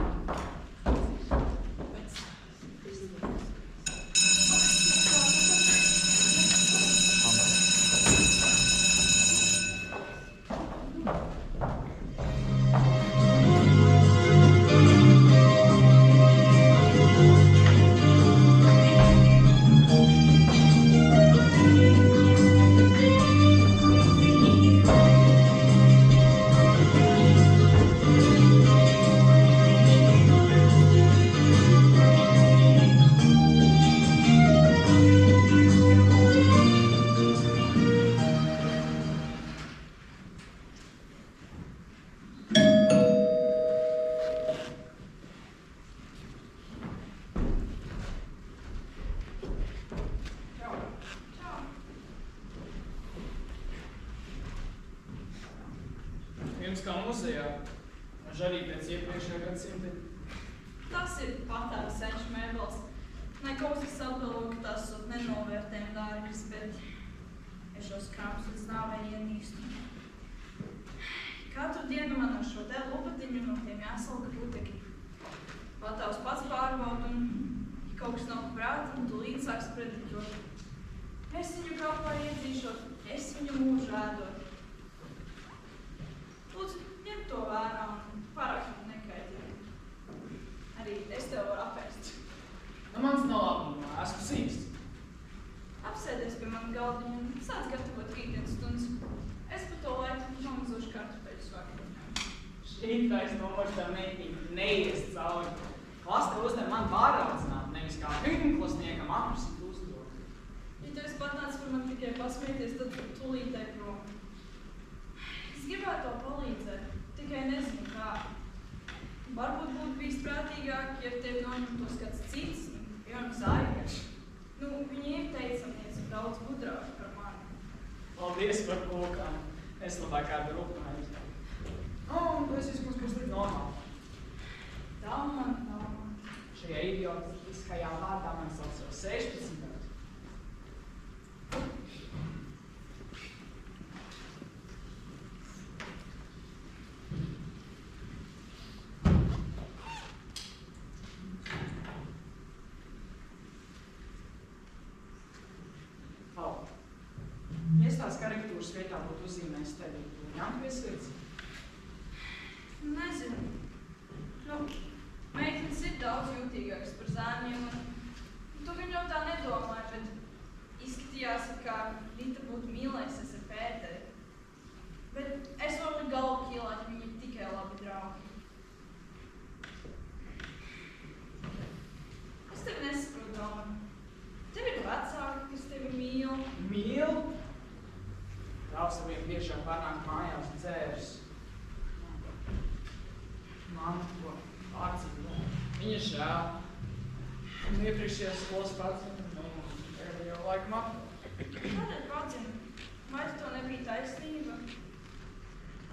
Speaker 3: Publiskā muzejā. Un arī pēc iepriekšējā gadsimta.
Speaker 2: Tas ir patēvis senču mēbeles. Nekauskas apgalvo, ka tās sot nenovērtējumi dārgas, bet es šos krāpus līdz nāvei ienīstu. Katru dienu man ar šo te lupatiņu no tiem jāsalka putekļi. Patēvs pats pārbauda un, ja kaut kas nav prāta, un tu līdz sāks prediķot. Es viņu kāpā iedzīšot, es viņu mūžu ēdot. Lūdzu, ņem to vērā un pārāk nekaitīgi. Arī es tev varu apēst.
Speaker 3: Nu, mans nav labumā, esmu sīksts.
Speaker 2: Apsēdies pie mani galdiņu un sāc gatavot rītdienas stundas. Es pa to laiku nomazošu kartupeļus vakariņām.
Speaker 3: Šī taisnomošā meitnība neies cauri. Klasta uzdeva man pāraudzināt, nevis kā pirmklasniekam aprsīt uzdot.
Speaker 2: Ja tu esi patnācis par mani tikai pasmieties, tad tūlītēji prom. Es gribētu tev palīdzēt, tikai nezinu kā. Varbūt būtu bijis prātīgāk, ja tevi noņemtos kāds cits, piemēram, Zaigaļš. Nu, viņi ir teicamnieci daudz gudrāki par mani.
Speaker 3: Paldies par kūkām. Es labāk kādu rūpinājumu. Un tu esi vismaz kurs līdz normāli.
Speaker 2: Dalman.
Speaker 3: Šajā idiotiskajā vārdā man sauc jau 16 gadu. Ja es tās karikatūras vietā būtu uzzīmējis tevi, tu ņemtu pie sirds?
Speaker 2: Nezinu. Nu, meitenes ir daudz jūtīgākas par zēniem, un tu viņu tā nedomāji, bet izskatījās, kā Rita būtu mīlējusies ar Pēteri. Bet es varu likt galvu kielāt, ja viņi ir tikai labi draugi. Es tevi nesaprotu, Dalman. Tev ir vecāki, kas tevi mīl.
Speaker 3: Mīl? Tavs ar vien biežāk pārnāk mājās dzērs. Man to pārcīm. Viņa žēl. Un iepriekšējās skolas pārcīm, jau laikam apkārt.
Speaker 2: Kādēļ pārcīm? Vai tu to nebija taisnība?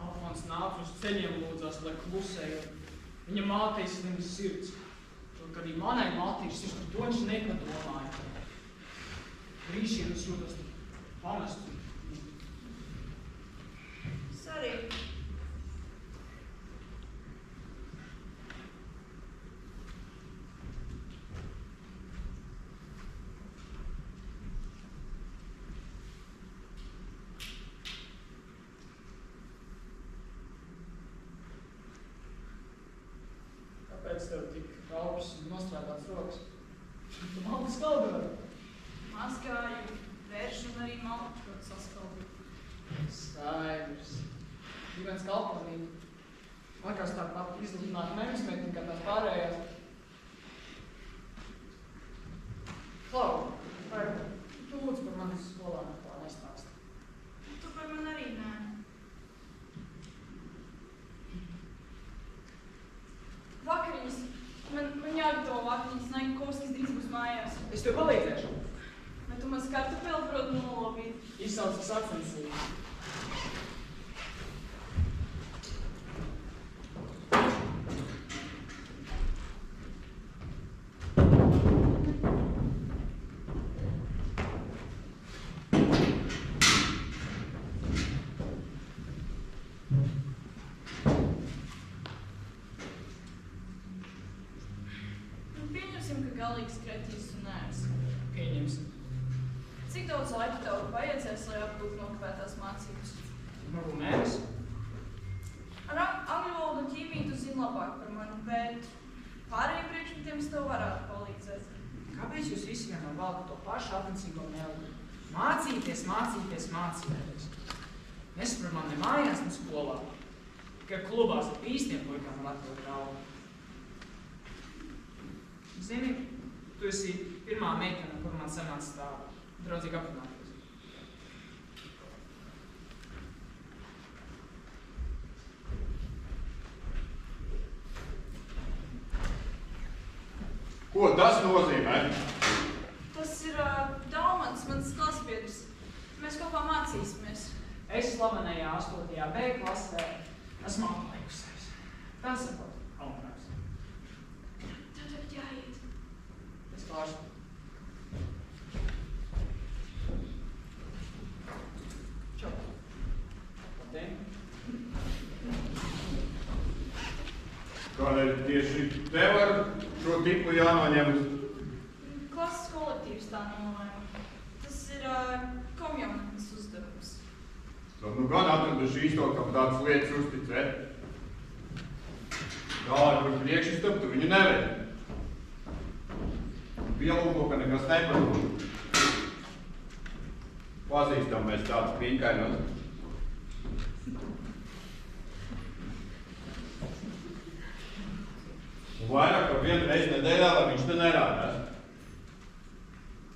Speaker 3: Alfons nāk uz ceļiem lūdzās, lai klusēju. Viņa mātīs slims sirds. Kaut arī manai mātīs sirds, to viņš nepadomāja. Brīžiem es jūtos pamestu.
Speaker 2: Es arī.
Speaker 3: Kāpēc tev tik raupes un nostrādāts rokas? Tu malku skaldot.
Speaker 2: Mazgāju, vēršu un arī malku prot saskaldīt.
Speaker 3: Skaidrs. Dīvains kalponīgi. Liekas tāpat izlīdināt nevismeitni, kā tās pārējās. Klau, vai tu lūdzu par manis skolā neko nestāsti?
Speaker 2: Tu par man arī nē. Vakariņas. Man jāgatavo vakariņas, Naikovskis drīz būs mājās.
Speaker 3: Es tev palīdzēšu.
Speaker 2: Vai tu maz kartupeli prot nolobīt?
Speaker 3: Izsaucu sacensību.
Speaker 2: Pieņemsim, ka galīgs kretīs un neesi.
Speaker 3: Pieņemsim.
Speaker 2: Cik daudz laika tev vajadzēs, lai apgūtu nokavētās mācības?
Speaker 3: Varbūt mēnesi.
Speaker 2: Ar angļu valodu un ķīmiju tu zini labāk par mani, bet pārējiem priekšmetiem es tev varētu palīdzēt.
Speaker 3: Kāpēc jūs visi vienmēr valkat to pašu attiecīgo meli? Mācīties, mācīties, mācīties. Nesaprot man ne mājās, ne skolā. Tikai klubās ar īstiem puikām var atļaut draugu. Zini, tu esi pirmā meitene, kur man sanāca tā draudzīgi aprunāties.
Speaker 13: Ko tas nozīmē?
Speaker 2: Tas ir Dalmans, mans klasbiedrs. Mēs kopā mācīsimies.
Speaker 3: Es slavenajā 8. B klasē Esmu apleikusies. Tas ir augsts.
Speaker 2: Tev tagad jāiet.
Speaker 5: Es klāšu. Čau.
Speaker 3: Labdien.
Speaker 13: Kādēļ tieši tev ar šo tipu jānoņem?
Speaker 12: Klases kolektīvs tā nolēma. Tas ir komjaunas uzdevums.
Speaker 13: Tad nu gan atraduši īstokam tādas lietas uzticēt. Gāli par priekšistapu, tu viņu nevedi. Pielūko, ka nekas nepadod. Pazīstam mēs tāds pīkainos. Un vairāk par vienu reizi nedēļā, lai viņš te nerādās.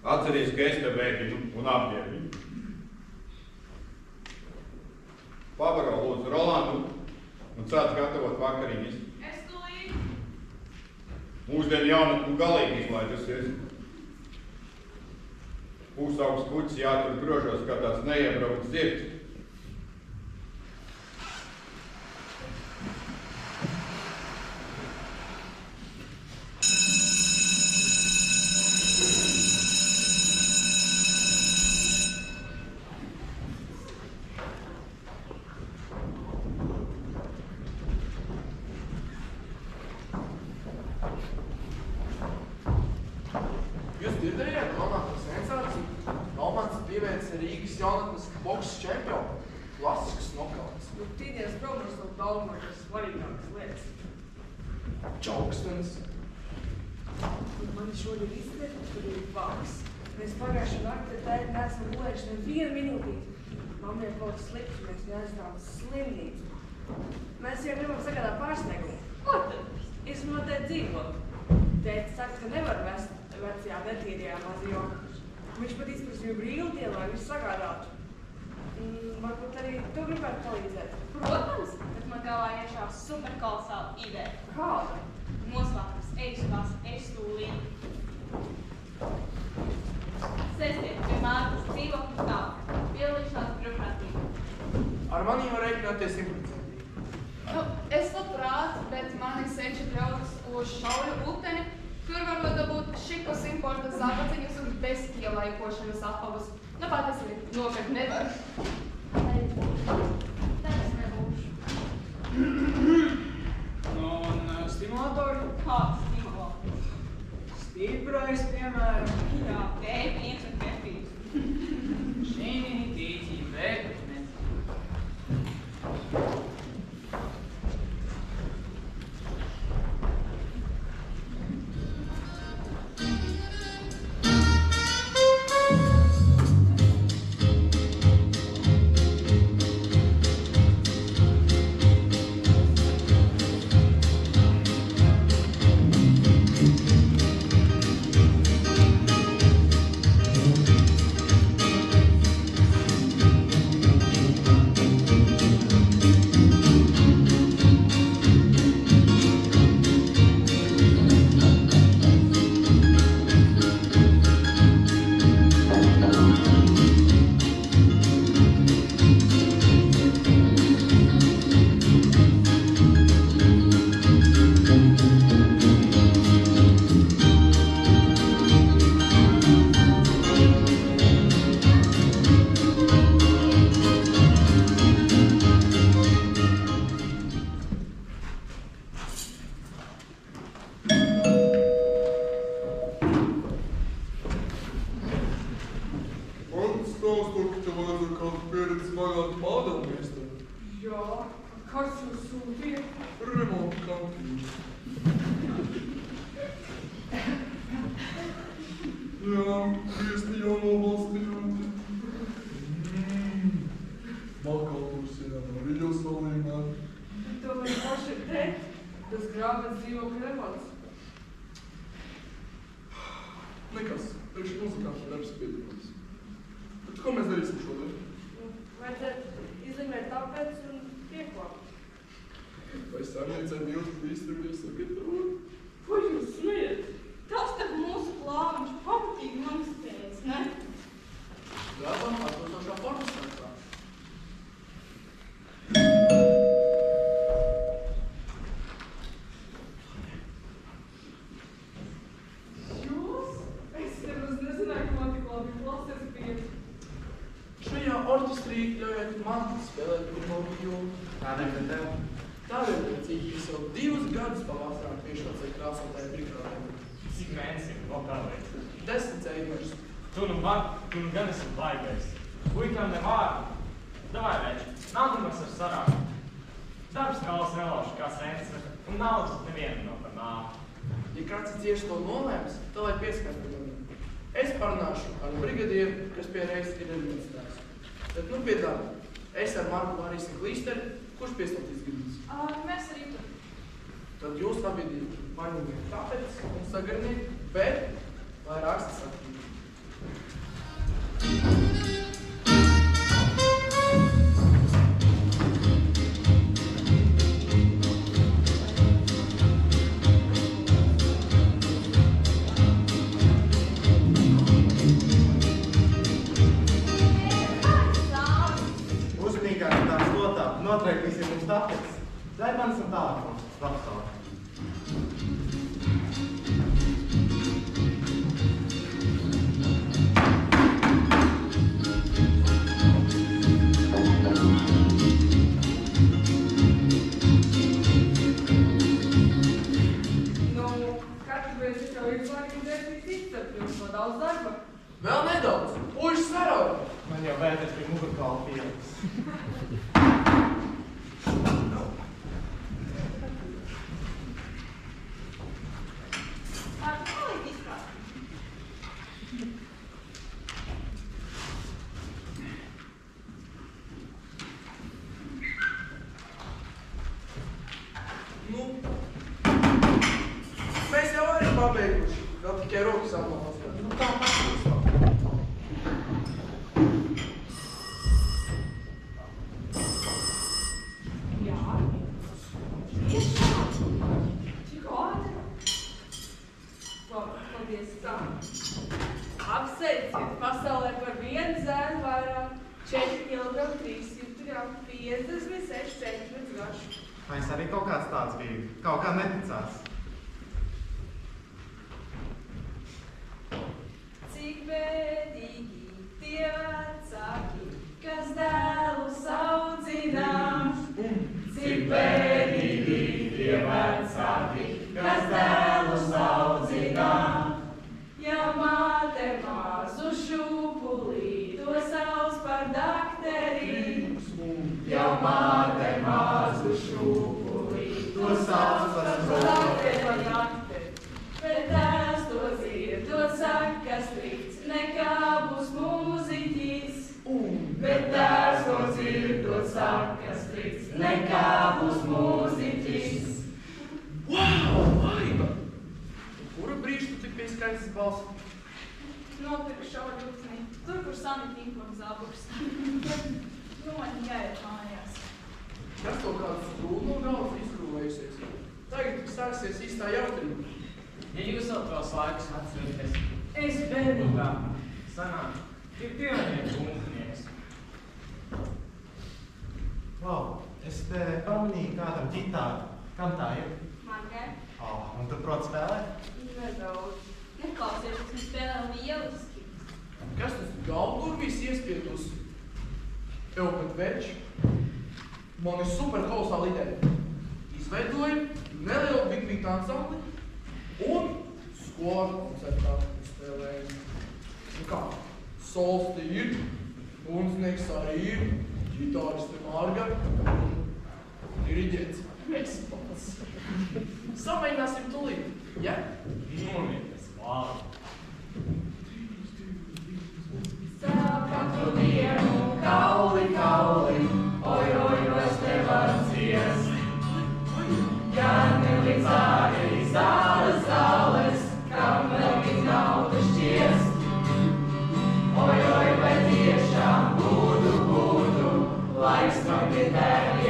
Speaker 13: Atceries, ka es te bēginu un apģērbu viņu. Pabaro lūdzu Rolandu un sāc gatavot vakariņas.
Speaker 2: Es tūlīt.
Speaker 13: Mūsdienu jaunatni galīgi izlaidusies. Pusaugs kuķis jātur grožos kā tāds neiebraukts zirgs.
Speaker 5: Jūs dzirdējāt jaunāko sensāciju? Almans pievērs Rīgas jaunatnes bokses čempionu. Klasisks nokauts.
Speaker 4: Nu, tīdienas programmas nav daudz svarīgākas lietas.
Speaker 5: Čaukstens.
Speaker 4: Un man šodien izskatīt, tur ir vaks. Mēs pagājušā naktī tēti neesam gulējuši nevienu minūtīti. Mammai kaut kas slikts, un mēs neaizdām slimnīcu. Mēs jau gribam sagādāt pārsniegumu. Ko tad? Izmantot dzīvot. Tēti saka, ka nevar vest vecajā netīrajā mazajā. Viņš pat izprasīja brīvdienu, lai visu sagādātu. Varbūt arī tu gribētu palīdzēt.
Speaker 2: Protams, bet man galvā iešā superkolosāla ideja.
Speaker 4: Kāda?
Speaker 2: Noslēptas ejas es tūlīt. Sēstiet pie mātes dzīvokļu tālāk. Pielīšanās brīvprātīgi.
Speaker 5: Ar mani var rēķināties 100%.
Speaker 2: Nu, es labprāt, bet mani senči draugs uz šauļu upteni, kur varot dabūt šikos importa zābaciņas un bez pielaikošanas apavus. Nu, pat es arī nopirkt nevaru. Tā es nebūšu.
Speaker 3: Un stimulatori?
Speaker 2: Kāds stimulatori?
Speaker 3: Stiprais, piemēram.
Speaker 2: Jā, pēpīns un kefīrs.
Speaker 3: Šīni, tīķi, pēpīns.
Speaker 4: Kas jūs sūtīja?
Speaker 5: Remonta kantīna. Jā, viesti jau nobalstījumi. Malkalpusiem arī jau salīmēti.
Speaker 4: To man paši teikt, tas grāmatas dzīvokļu remonts.
Speaker 5: Nekas, priekš muzikāšu darbs piedalās. Bet ko mēs darīsim šodien?
Speaker 4: Vajadzētu izlīmēt tāpēc un pieklāt.
Speaker 5: Vai saimniecei jūs izturēties sagatavot?
Speaker 2: Ko jūs smējat? Tas tak mūsu plāns pamatīgi manspējas, ne?
Speaker 5: Gādām atbilstošā formas centrā.
Speaker 8: Kādēļ te tev?
Speaker 5: Tādēļ, cik es jau 2 gadus pavasarā piešots ar krāsotāju priekšrādēm.
Speaker 7: Cik mēnesiem vēl kādreiz?
Speaker 5: 10 ceļmers.
Speaker 7: Tu nu gan esi baigais. Puikām ne vārdu. Davai, veči, naudumas ar sarādu. Darbs kalas nelauši kā sens, un naudas nevienu no par nāvu.
Speaker 5: Ja kāds ir cieši to nolēms, tad lai pieskars pie maniem. Es parunāšu ar brigadieru, kas pie reizes ir administrās. Tad nu piedāvā, es ar Marku varīsim klīsteri, kurš piestatīs gribas.
Speaker 2: Mēs arī tur.
Speaker 5: Tad jūs abi paņemiet tāpēc un sagarniet, bet lai rakstas aktīvi.
Speaker 8: Uzmanīgāk tā stotā, notraipīsim mums tāpēc. Zaibans un telefons, lapstāvā.
Speaker 4: Daudz darba.
Speaker 5: Vēl nedaudz, puiši sarauj!
Speaker 8: Man jau vērties pie mugurkaula pielas.
Speaker 5: Nu, mēs jau arī pabeiguši, vēl tikai rokas apmalās. Nu tā patīs vēl.
Speaker 4: Jā. Tiešām. Cik ātri. Paldies tā. Apsveiciet, pasaulē par vienu zēnu vairāk. 4 kg 300 gramu, 56 centimetrus garš.
Speaker 8: Vai es arī kaut kāds tāds biju? Kaut kā neticās.
Speaker 2: Cik bēdīgi tie vecāki, kas dēlus audzinām. Cik bēdīgi tie vecāki, kas dēlus audzinām. Ja māte mazu šūpulī, to sauc par dakteri. Ja māte mazu šūpulī, to sauc par dakteri. Bet tās to dzird, to saka strikts, nekā būs mūziķis. Bet tās to dzird, to saka strikts, nekā būs mūziķis.
Speaker 5: Wow, vaiba! Kuru brīžu tu tik pieskaistas balsi?
Speaker 2: Nopirku šauru jūksni, tur, kur Sanita import zāburs. Man jāiet mājās.
Speaker 5: Kas to kādu skrūdu no galvas izkrūvējusies? Tagad sāksies īstā jautrība.
Speaker 7: Ja jūs vēl tos laikus atceraties, es bērnībā sanāku, ir pionieku mūknieks.
Speaker 8: Wow, es te pamanīju kādam ģitāru. Kam tā ir?
Speaker 2: Margai?
Speaker 8: Un tu prot spēlēt?
Speaker 2: Nedaudz. Neklausies, kas mums spēlē lieliski.
Speaker 5: Kas tas galvdurvīs iespietus? Evo, bet veči, man ir super kolosāla ideja. Izveidoju nelielu big ansambli un skolu koncertā spēlēju. Un kā? Solsti ir, bundznieks arī ir, ģitāriste Marga un diriģents Ekspols. Samēģināsim tulīt, ja?
Speaker 7: Nomieties, vārdu.
Speaker 2: Katru dienu kauli, kauli, oj, oj, es nevar ciest. Ķerni līdz ārī, zāles, zāles, kam vēl tik nauda šķiest. Oj, oj, vai tiešām būtu, laiks man pie tevi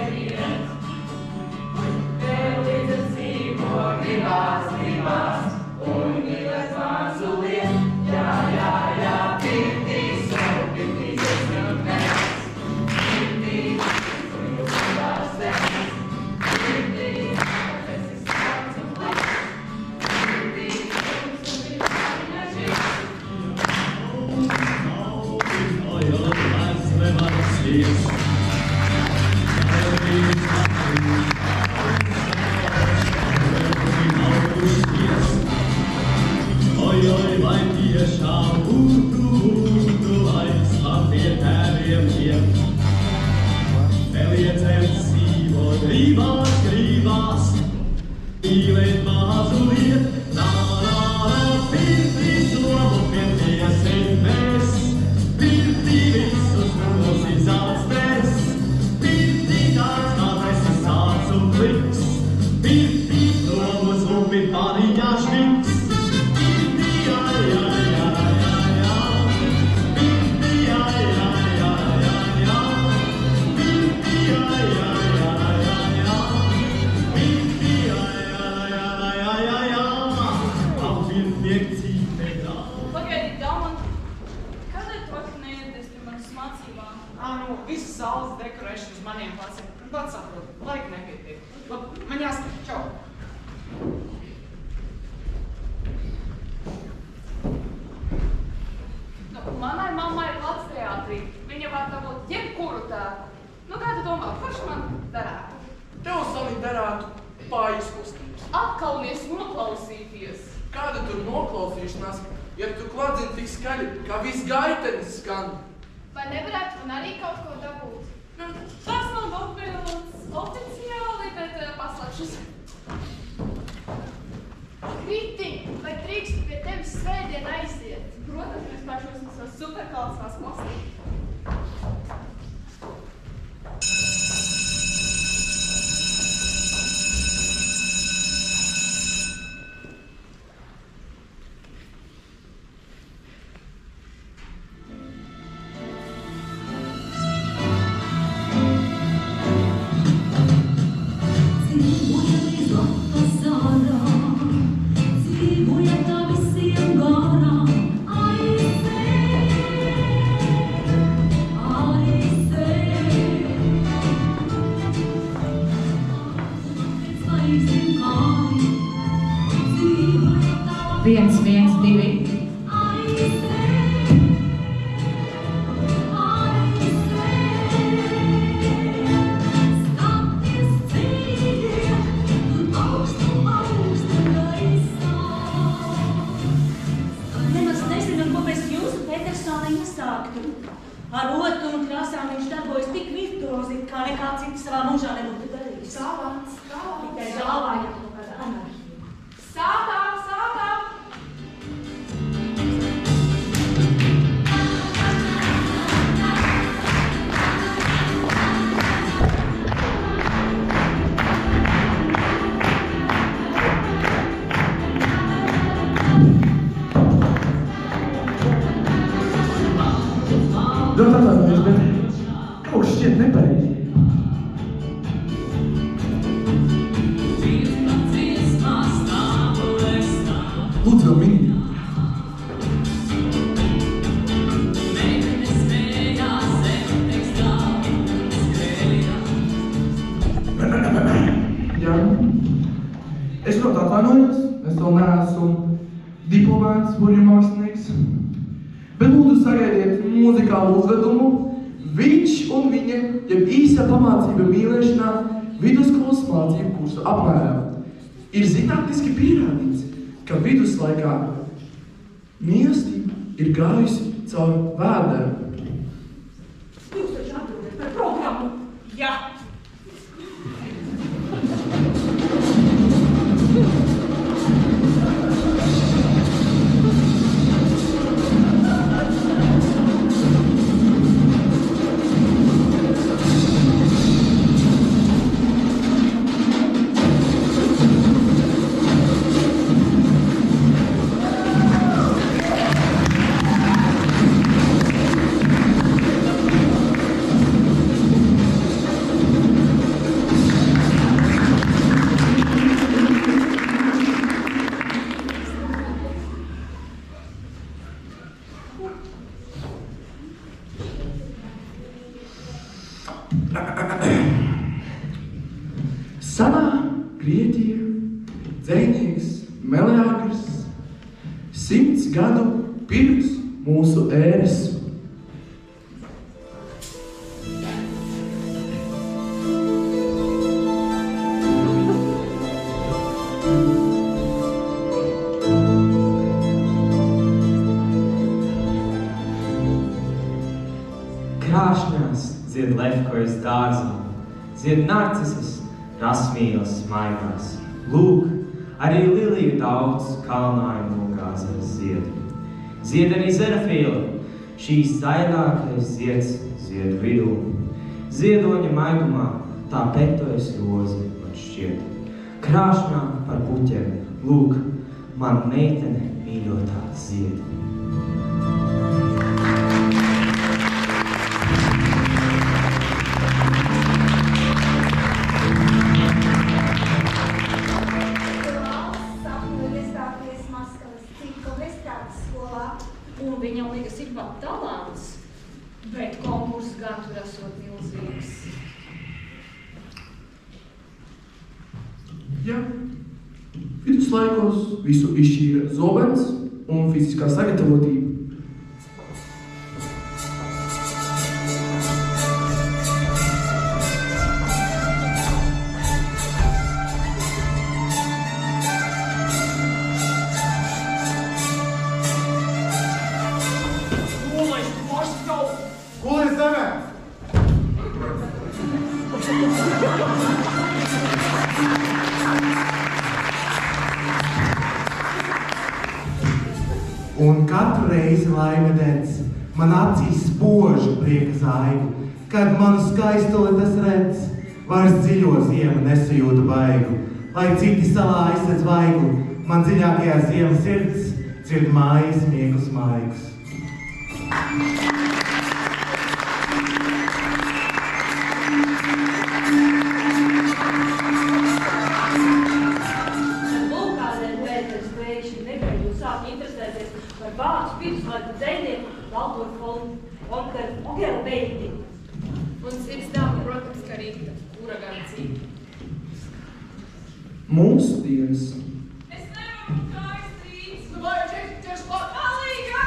Speaker 14: Gribās, mīlēt mazu lietu, pirtī somu pietiesim mēs, pirtī visus mūs izaudstēs, pirtī tāds kāds esi sāc un pliks, pirtī somu zumbi pārīņā šviks, pirtī
Speaker 3: Visas zāles dekorēšana uz maniem pleciem. Pats saprotu, laika nepietiek. Labi, man jāskat, čau!
Speaker 2: Manai mammai ir Latvijas teātrī. Viņa var dabūt jebkuru tēku. Kā tu domā, kurš man darētu?
Speaker 5: Tev, Sonī, darētu pāris kustības.
Speaker 2: Atkal noklausīties.
Speaker 5: Kāda tur noklausīšanās, ja tu kladzini tik skaļi, kā viss gaitenis skan?
Speaker 2: Vai nevarētu man arī kaut ko dabūt? Tas nav papildus oficiāli, bet paslēpšos. Kritiņ, vai drīkst pie tevis svētdien aiziet? Protams, mēs pašos savas superkalsās klasīt.
Speaker 5: Pamācība mīlēšanā vidusskolas mācību kursu apmērā. Ir zinātniski pierādīts, ka viduslaikā mīlestība ir gājusi caur vēderu.
Speaker 10: Jūs taču atbildat par programmu? Jā.
Speaker 5: Senā Grieķija, dzejnieks Meleagrs, 100 gadu pirms mūsu ēras.
Speaker 7: Krāšņās dzied lefkojas dārzā, dzied narcises rasmīlas maigās. Lūk, arī liliju daudz kalnājumu gāzēs zied. Zied arī zerafīla, šīs staigākais zieds ziedu vidū. Ziedoņa maigumā tā petojas roze man šķiet. Krāšņā par puķiem, lūk, mana meitene mīļotā zied.
Speaker 10: Un viņam liekas ir pat talants, bet konkurss gan tur esot milzīgs.
Speaker 5: Jā. Viduslaikos visu izšķīra zobens un fiziskā sagatavotība.
Speaker 8: Un katru reizi laimedens man acīs spožu prieka zaigu, kad manu skaistuli tas redz, vairs dziļo ziemu nesajūtu baigu. Lai citi salā aizsedz vaiglu, man dziļākajā ziemas sirds dzird mājas miegus maigus.
Speaker 10: Vārds viduslaiku dzējiem, Valtoru Onkeru beigti.
Speaker 12: Un sirds dāma, protams, ka Rīta, uragāna cīta.
Speaker 5: Mūsu dienas.
Speaker 12: Es nevaru, kā es trīts. Nu, vai tieši klāt. Alīgā!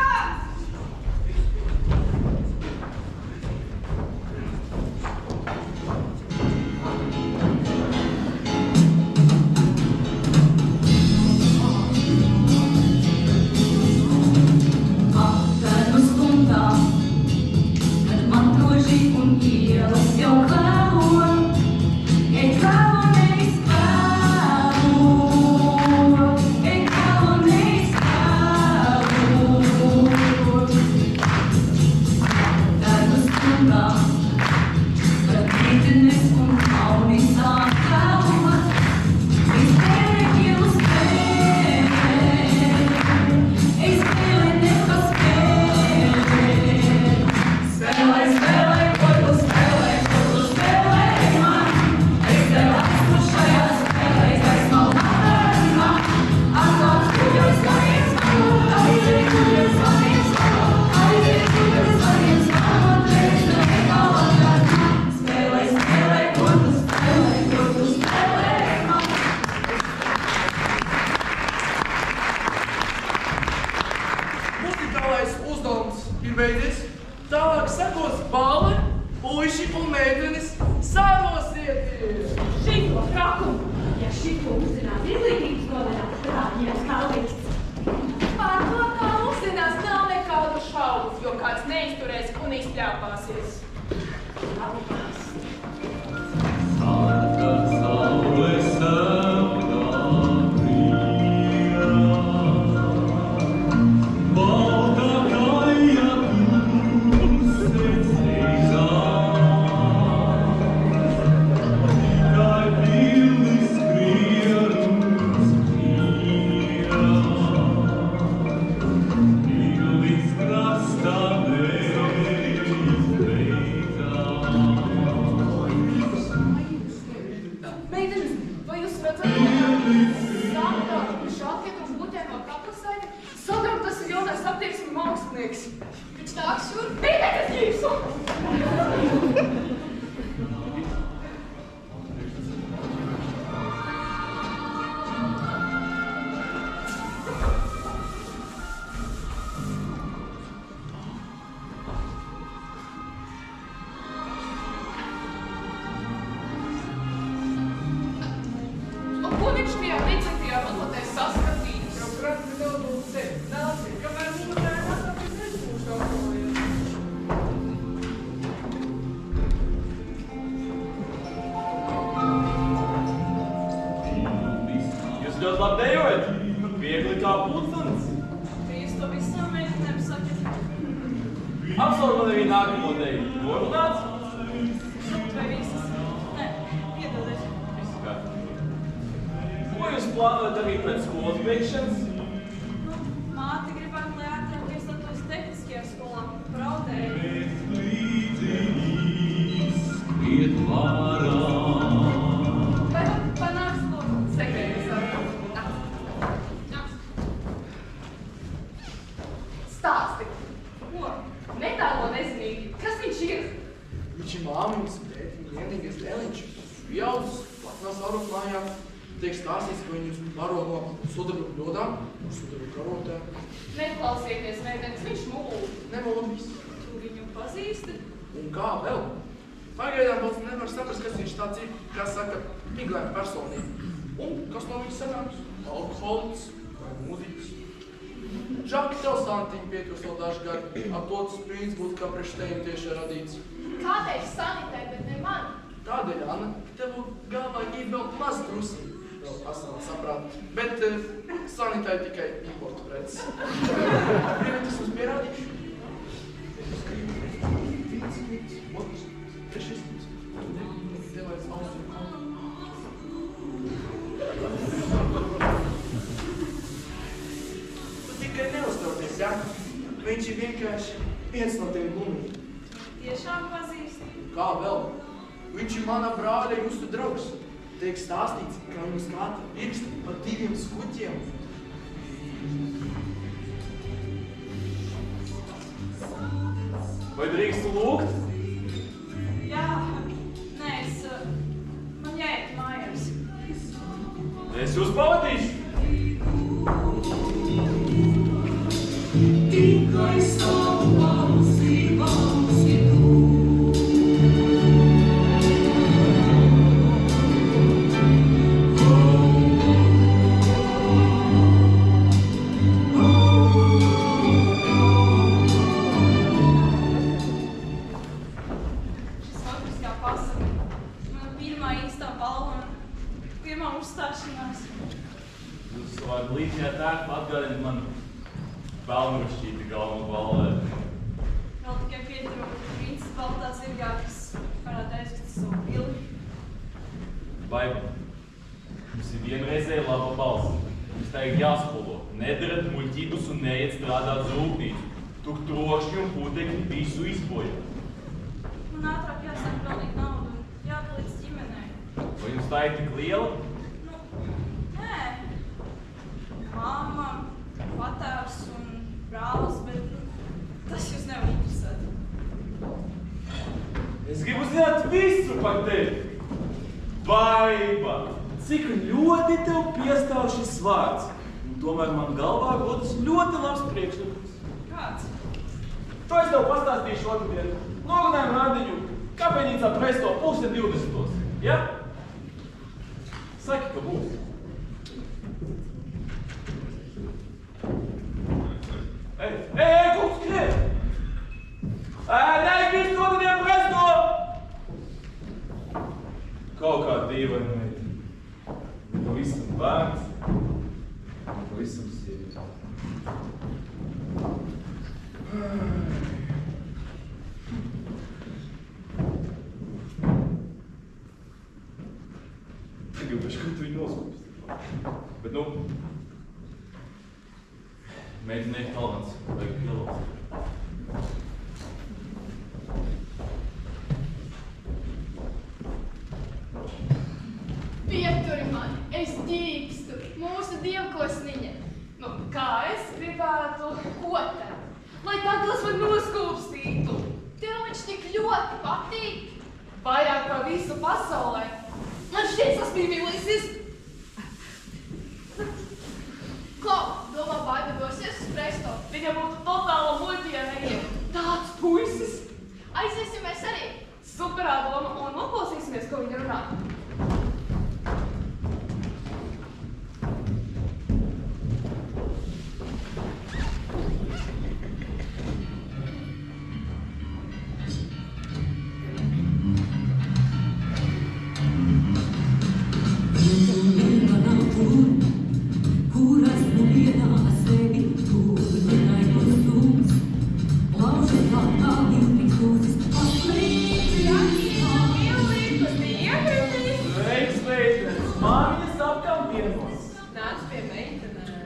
Speaker 11: labi dejojat. Viegli kā pulcenis.
Speaker 2: Jūs to visām meitenēm sakat.
Speaker 11: Apsver man arī nākamo deju. Norunāts?
Speaker 2: Vai visas? Nē, piedodiet.
Speaker 11: Viss kārtībā. Ko jūs plānojat arī pēc skolas beigšanas?
Speaker 2: Māte gribētu, lai ātrāk iestātos tehniskajā skolā. Braudēju.
Speaker 14: Iet vārā.
Speaker 2: Vai panāks lūdzu sekretārs? Stāsti. Ko? Netālo nezinīgi. Kas viņš ir?
Speaker 5: Viņš ir māmiņas, tētiņa, vienīgais dēliņš. Pieaudzis, platnās varos mājā. Tiek stāstīts, ka viņus baro no sudraba bļodām, no sudraba karotēm.
Speaker 2: Neklausieties, meitenes, viņš mūl.
Speaker 5: Nemolabīs.
Speaker 2: Tu viņu pazīsti?
Speaker 5: Un kā vēl? Pagaidām vēl nevar saprast, kas viņš tāds ir, kas saka, miglēna personība. Un kas no viņa sanāks? Alkoholiks vai mūziķis? Žaki, tev santiņi pietrūst vēl daži gadi, ar to tas prīns būtu kā priekš tevim tieši radīts.
Speaker 2: Kādēļ sanitē, bet ne man?
Speaker 5: Tādēļ, Anna, tev galvā ir vēl maz drusī. Vēl asana saprāt, bet sanitē tikai importu preces. Vienīgi tas mums pierādīšu. Otrs, trešais, tev vajag austu. Tu tikai neuztraucies, ja? Viņš ir vienkārši viens no tiem gumiem.
Speaker 2: Tiešām pazīsti?
Speaker 5: Kā vēl? Viņš ir mana brāļa justu draugs. Tiek stāstīts, ka viņu skata pirksti pa 2 skuķiem.
Speaker 11: Vai drīkstu lūgt?
Speaker 2: Jā. Nē, man jāiet mājās.
Speaker 11: Es jūs pavadīšu.
Speaker 14: Tikai savu balsi tu.
Speaker 11: Līdzināt tērpu atgādina man pelnrašķīti galvenu balvēru.
Speaker 2: Vēl tikai pietrūka princis baltā zirgā, kas varētu aizvest savu pili.
Speaker 11: Baiba, mums ir vienreizēja laba balss. Mums tā ir jāspolo. Nedarat muļķības un neiet strādāt uz rūpnīcu. Tur trokšņi un putekļi visu izbojā.
Speaker 2: Man ātrāk jāsāk pelnīt naudu un jāpalīdz ģimenei.
Speaker 11: Vai jums tā ir tik liela?
Speaker 2: Nē. Mamma, patēvs un brālis, bet tas jūs nevar interesēt.
Speaker 11: Es gribu zināt visu par tevi. Baiba, cik ļoti tev piestāv šis vārds. Un tomēr man galvā rodas ļoti labs priekšlikums.
Speaker 2: Kāds?
Speaker 11: To es tev pastāstīšu otrdien. Norunājam randiņu kafejnīcā Presto 20:20. Ja? Saki, ka būs. Ej, kungs, skrien! Neaizmirst otrdien Presto! Kaut kā dīvaini meitene. Pavisam bērns, pavisam sieviete. Gribēšu, ka tu viņu noskūpst. Bet nu, meitene ir talants, vajag pielāst.
Speaker 2: Pieturi mani, es ģīkstu, mūsu dievkosniņa. Nu, kā es gribētu kotēt, lai Tagls man noskūpstītu. Tev viņš tik ļoti patīk, vairāk par visu pasaulē. Man šķiet saspīmīlīsies. Klau, domā, Baiba dosies uz Presto. Viņa būtu totāla muļķiena. Tāds puisis. Aiziesimies arī. Superā doma un noklausīsimies, ko viņa runā.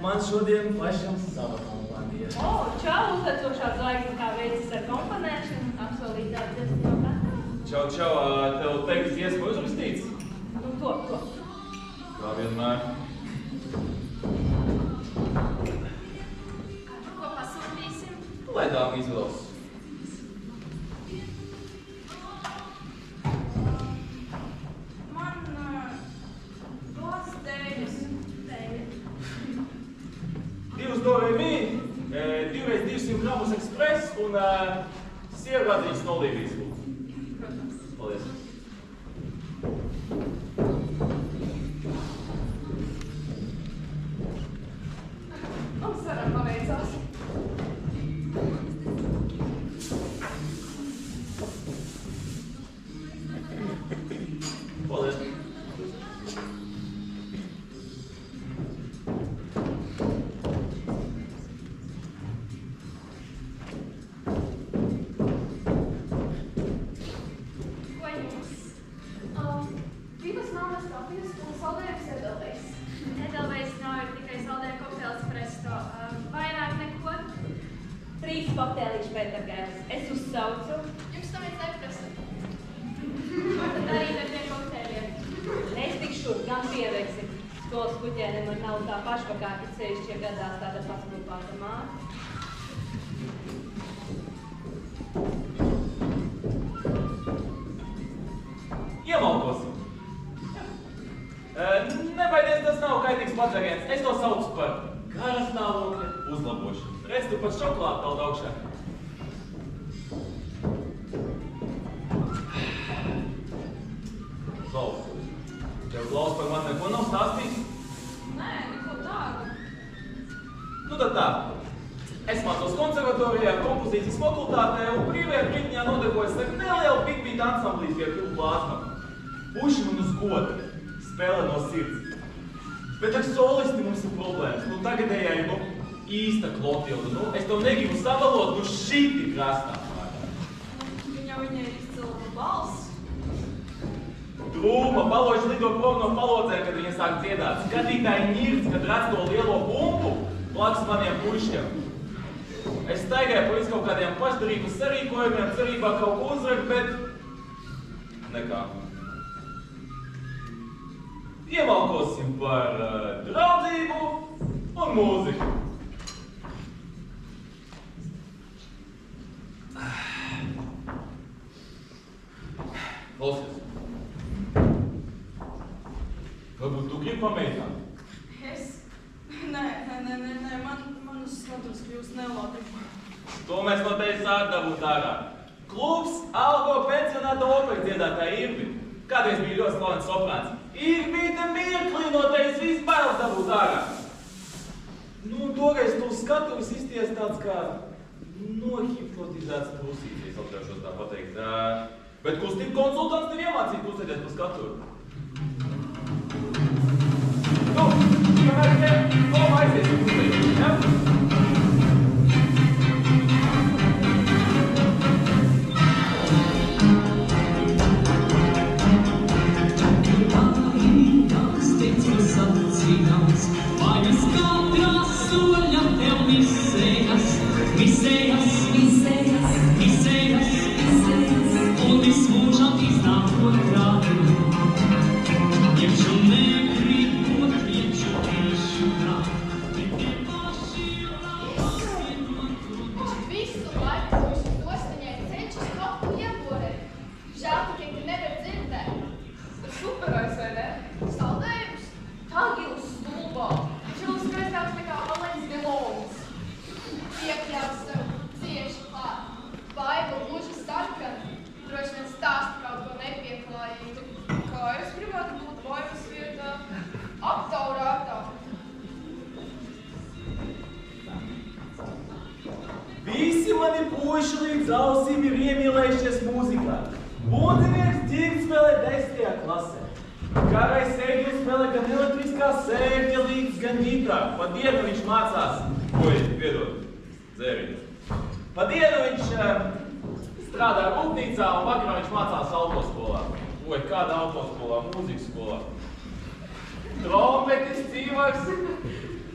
Speaker 7: man šodien pašam sava kompānija.
Speaker 10: Čau, uzvecošā zvaigzne, kā veicis ar komponēšanu, apsolīt tādu dziesmu no katra.
Speaker 11: Čau, tev teikt dziesmu uzrakstīts?
Speaker 10: Nu, to.
Speaker 11: Kā vienmēr.
Speaker 2: Ko pasūtīsim?
Speaker 11: Lai dāma izvēlas.
Speaker 2: Man dos dēļas.
Speaker 11: Divas dorēmī, 2x200 gramus ekspres un siergadīgs nolīvīs. Paldies.
Speaker 2: Mums varam paveicās.
Speaker 11: Paldies.
Speaker 2: Ko jums? Divas melnas kafijas un saldējums edelvejs. Edelvejs nav tikai saldēja kokteils presto. Vairāk neko?
Speaker 10: 3 kokteilīši Pētergēles. Es uzsaucu.
Speaker 2: Jums tam ir neprasa. Ko tad darīt ar tiem kokteļiem?
Speaker 10: Es tik šur, gan pieredzi. Skolas kuģēniem ar nav tā pašpakāki ceļš, ja gadās tāda pasklupāta māte.
Speaker 11: Iemalkosim. Nebaidies, tas nav kaitīgs padzēriens. Es to saucu par garas stāvokļa uzlabošanu. Redz, tu pat šokolādi peld augšā. Klaus, tev Klaus par mani neko nav stāstījis?
Speaker 2: Nē, neko tādu.
Speaker 11: Nu tad tā. Es mācos konservatorijā, kompozīcijas fakultātē un brīvajā brīdņā nodarbojos ar nelielu big-beat ansamblīt pie Pildu plāsmām. Puši man uz goda, spēlē no sirds. Bet ar solisti mums ir problēmas. Nu tagadējā ir īsta Klotilda. Es to negribu savalot, šiti krastā.
Speaker 2: Viņai ir izcila balss.
Speaker 11: Drūma, paloži lido prom no palodzēm, kad viņa sāk dziedāt. Skatītāji ņirds, kad redz to lielo bumbu blakus maniem pušiem. Es staigāju pa kaut kādiem pašdarības sarīkojumiem, cerībā kaut ko uzrakt, bet nekā. Iemalkosim par draudzību un mūziku. Klausies. Varbūt tu gribi pamēģināt?
Speaker 2: Es? Nē, man uz skatuves kļūst nelabīgi.
Speaker 11: To mēs no tevis atdabūt ārā. Klubs algo pensionāta operas dziedātāja Irbi. Kādreiz bija ļoti slavens soprāns. Irbīte mirklī no tevis viss bailes dabūt ārā. Nu, toreiz tu skatuves izties tāds kā nohipnotizēts pusīts, es atļaušos tā pateikt. Bet kustību konsultants tev iemācīja kustēties pa skatuvi. Nu, vienmēr te, kom aizies kustēties, ja? Visi mani puiši līdz ausīm ir iemīlējušies mūzikā. Būdzinieks Dzirds spēlē 10. klasē. Kārais Egils spēlē gan elektriskā sēkļa līdz, gan ģitāru. Pa dienu viņš mācās, piedod, dzēriņus. Pa dienu viņš strādā rūpnīcā un vakarā viņš mācās autoskolā. Kādā autoskolā? Mūzikas skolā. Trompetis dzīvoks.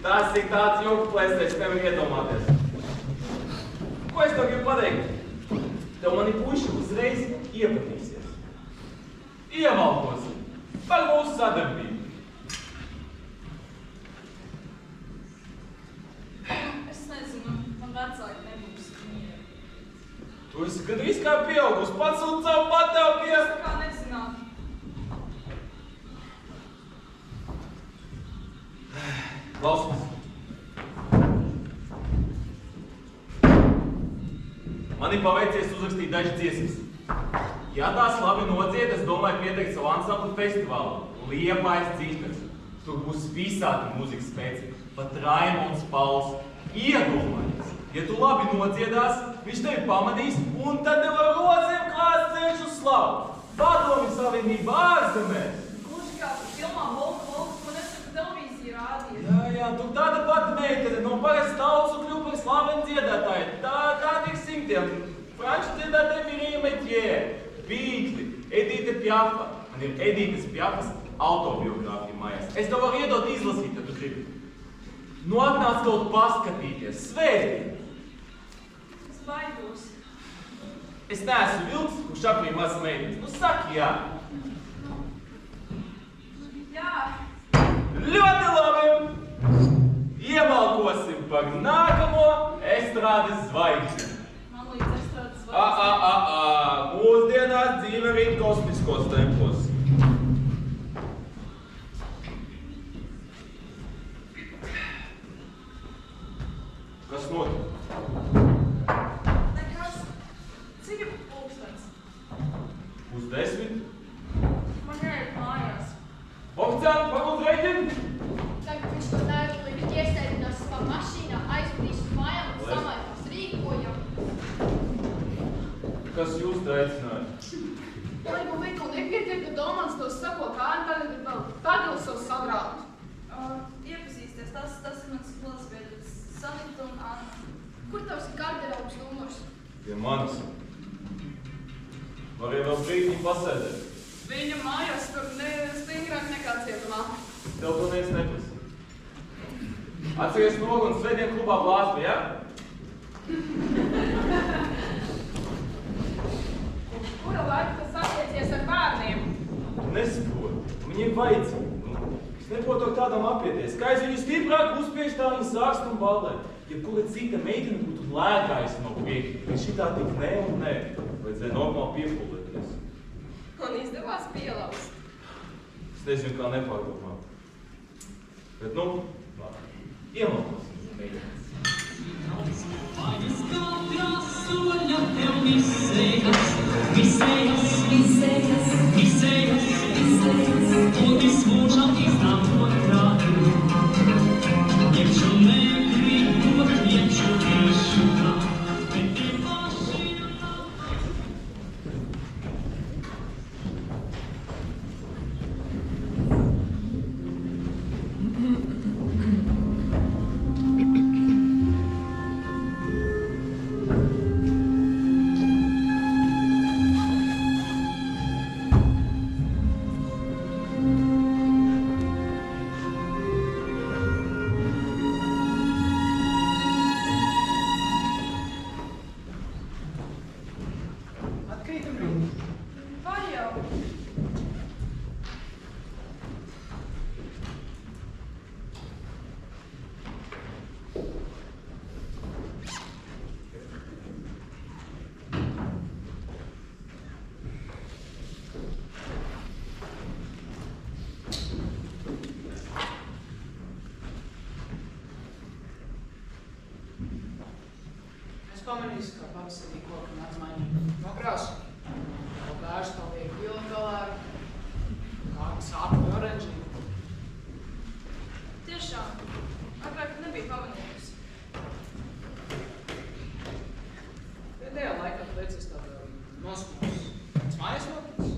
Speaker 11: Tas ir tāds joku plēstais, nevar iedomāties. Ko es tev gribu pateikt? Tev mani puiši uzreiz iepatīsies. Ievalkosim par mūsu sadarbību.
Speaker 2: Es nezinu, man vecāki nebūs mierīgi.
Speaker 11: Tu esi gandrīz kā pieaugus, pats un savu patev pie...
Speaker 2: Es kā nezinātu.
Speaker 11: Klausies. Man ir paveicies uzrakstīt dažas dziesmas. Ja tās labi nodzied, es domāju pieteikt savu ansamblu festivālu. Liepājas Cīsmers. Tur būs visādi mūzikas spēci. Pat Raimonds Pauls. Iedomājies, ja tu labi nodziedās, viņš tevi pamanīs, un tad tev ar rozēm klāst ceļš uz slavu. Padomju Savienība ārzemēs.
Speaker 2: Gluži kā filmā Volka, ko nesen televīzija rādīja.
Speaker 11: Jā, tu tāda pati meitene, no parasti tauts un kļuva par slavenu dziedātāju. Tā tik simtiem. Franču dziedātājiem ir Iemeķie, Bīkli, Edīte Pjafa. Man ir Edītes Pjafas autobiogrāfija mājās. Es tev varu iedot izlasīt, ja tu gribi. Nu atnāc kaut paskatīties, svētdien.
Speaker 2: Es baidos.
Speaker 11: Es neesmu vilks, kurš aprīja mazas meitenes. Nu saki jā.
Speaker 2: Jā.
Speaker 11: Ļoti labi! Iemalkosim par nākamo estrādes zvaigzni.
Speaker 2: Man līdz estrādes zvaigzni.
Speaker 11: Mūsdienās dzīve ir kosmiskos tempos. Kas notiek?
Speaker 2: Nekas. Cik ir pulkstens?
Speaker 11: 10.
Speaker 2: Man jāiet mājās.
Speaker 11: Oficiāli, pagūt rēķini?
Speaker 15: Tagad viņš to neatliek iesēdinās savā mašīnā, aizvedīs uz mājām un samaitās rīkojam.
Speaker 11: Kas jūs te aicināja?
Speaker 2: Lai man veikalu nepietiek, ka Domans to sako, kā tagad ir vēl Tagils savu sagrātu. Iepazīsties, tas ir mans skolas biedrs, Sanita un Anna. Kur tavs ir garderobas numurs?
Speaker 11: Pie manis. Varēja vēl brīdī pasēdēt.
Speaker 2: Viņa mājās tur stingrāk nekā cietumā.
Speaker 11: Tev to neviens neprasa. Atceries nogu un svētdien klubā blāzbi, ja?
Speaker 2: Kura laika tas attiecies ar bērniem?
Speaker 11: Nesaprotu. Viņi ir vajadzīgi. Es neprotu ar tādām apieties. Kā es viņu stiprāk uzspiež, tā viņi sākst un baldē. Ja kura cita meitene būtu lēkājusi no priekšu, bet šitā tik nē un nē. Vajadzēja normāli piepulēties.
Speaker 2: Man izdevās pielaust.
Speaker 11: Es nezinu, kā nepārdomāt. Bet, nu, labi. Iemalkosim meitenes.
Speaker 12: Pamanīsi, kā pavasarī koka nāc mainīt. Nokrāsu. Vēl bērš tā liek bilgalāri. Kāda sāpumi oranžī.
Speaker 2: Tiešām. Agrāk nebija pamanījusi.
Speaker 12: Pēdējā laikā tu liecies tāda noskūs. Pēc mājas nokrāsu.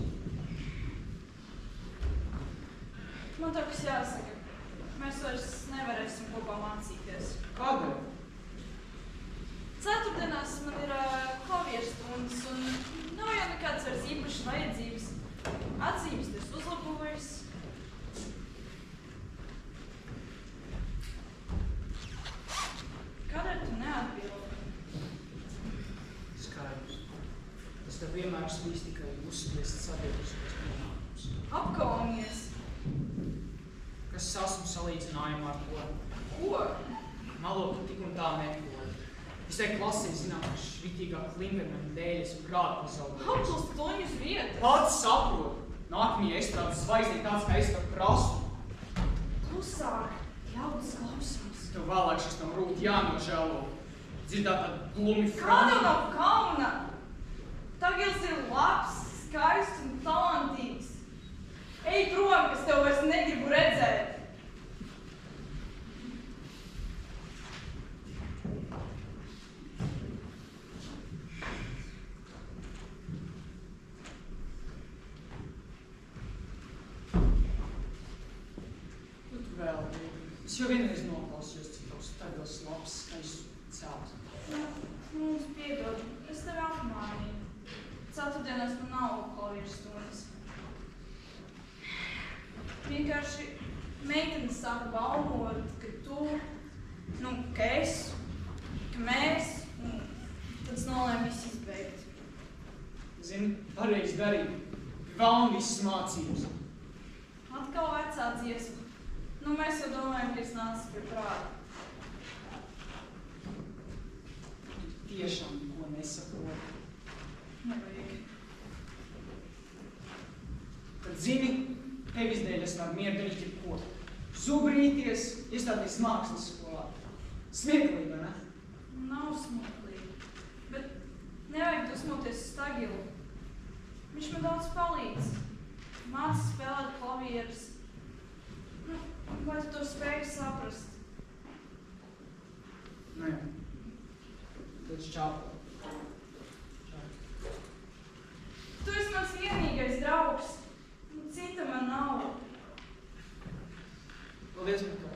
Speaker 2: Man tā kas jāsaka. Mēs vairs nevarēsim kopā mācīties.
Speaker 12: Kādēļ?
Speaker 2: Ceturtdienās man ir klavieru stundas un nav jau nekādas vairs īpašas vajadzības. Atzīmes tas uzlabojas.
Speaker 3: bērnus līdz tikai uzspiest sabiedriskos pienākumus.
Speaker 2: Apkaunies.
Speaker 3: Kas esmu salīdzinājumā ar ko?
Speaker 2: Ko?
Speaker 3: Malotu tik un tā neko. Visai klasē zinām, ka švitīgāk Limbermana dēļ esmu grādu pazaudējis.
Speaker 2: Apklust toņus vietas.
Speaker 3: Pats saprotu. Nākamie estrādes zvaigznē tāds, kā es par prastu.
Speaker 2: Klusāk, ļaudis klausās.
Speaker 3: Tev vēlāk šis nav rūti jānožēlo. Dzirdāt tādu glumi
Speaker 2: Kāda nav kauna? Tagils ir labs, skaists un talantīgs. Ej prom, kas tev vairs negribu redzēt.
Speaker 3: Es jau vienreiz noklausījos, cik tavs Tagils labs, skaists cēls.
Speaker 2: Mums piedod, es tevi apmānīju. Ceturtdienās man nav klavieru stundas. Vienkārši meitenes sāka baumot, ka tu, ka es, ka mēs, un tad es nolēmu visu izbeigt.
Speaker 3: Zini, pareizi darīt. Vēlam visas mācības.
Speaker 2: Atkal vecā dziesma. Mēs jau domājam, ka es nācu pie prāta.
Speaker 3: Tiešām neko nesaprotu.
Speaker 2: Nevajag.
Speaker 3: Tad zini, tevis dēļ es varu mieru darīt jebko. Zubrīties, iestāties mākslas skolā. Smieklīgi, vai ne?
Speaker 2: Nav smieklīgi. Bet nevajag dusmoties uz Tagilu. Viņš man daudz palīdz. Māca spēlēt klavierus. Vai tu to spēji saprast?
Speaker 3: Nu jā. Tad šķāpo.
Speaker 2: Tu esi mans vienīgais draugs. Cita man nav.
Speaker 3: Paldies par to.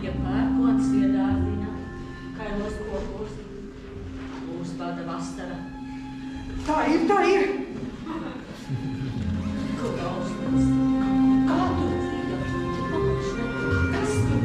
Speaker 9: Ja pērkons iedārdina, kailos kopos, uzbada vastara.
Speaker 4: Tā ir!
Speaker 9: Ko gausmas? Kā tu dzīvo? Kas tu?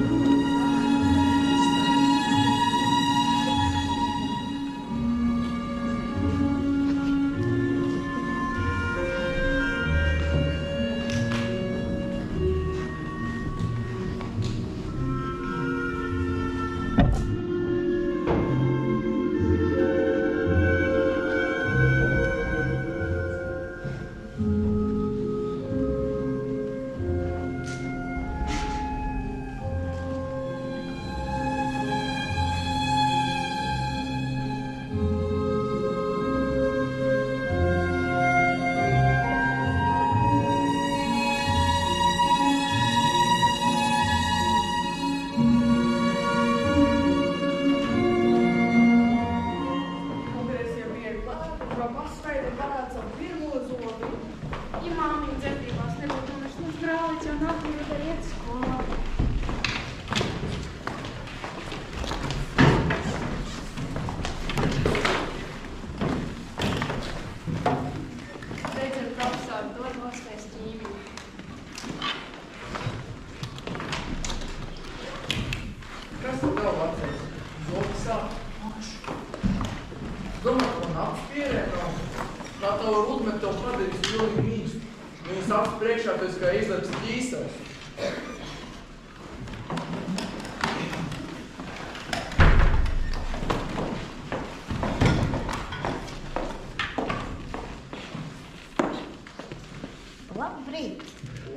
Speaker 6: Labrīt!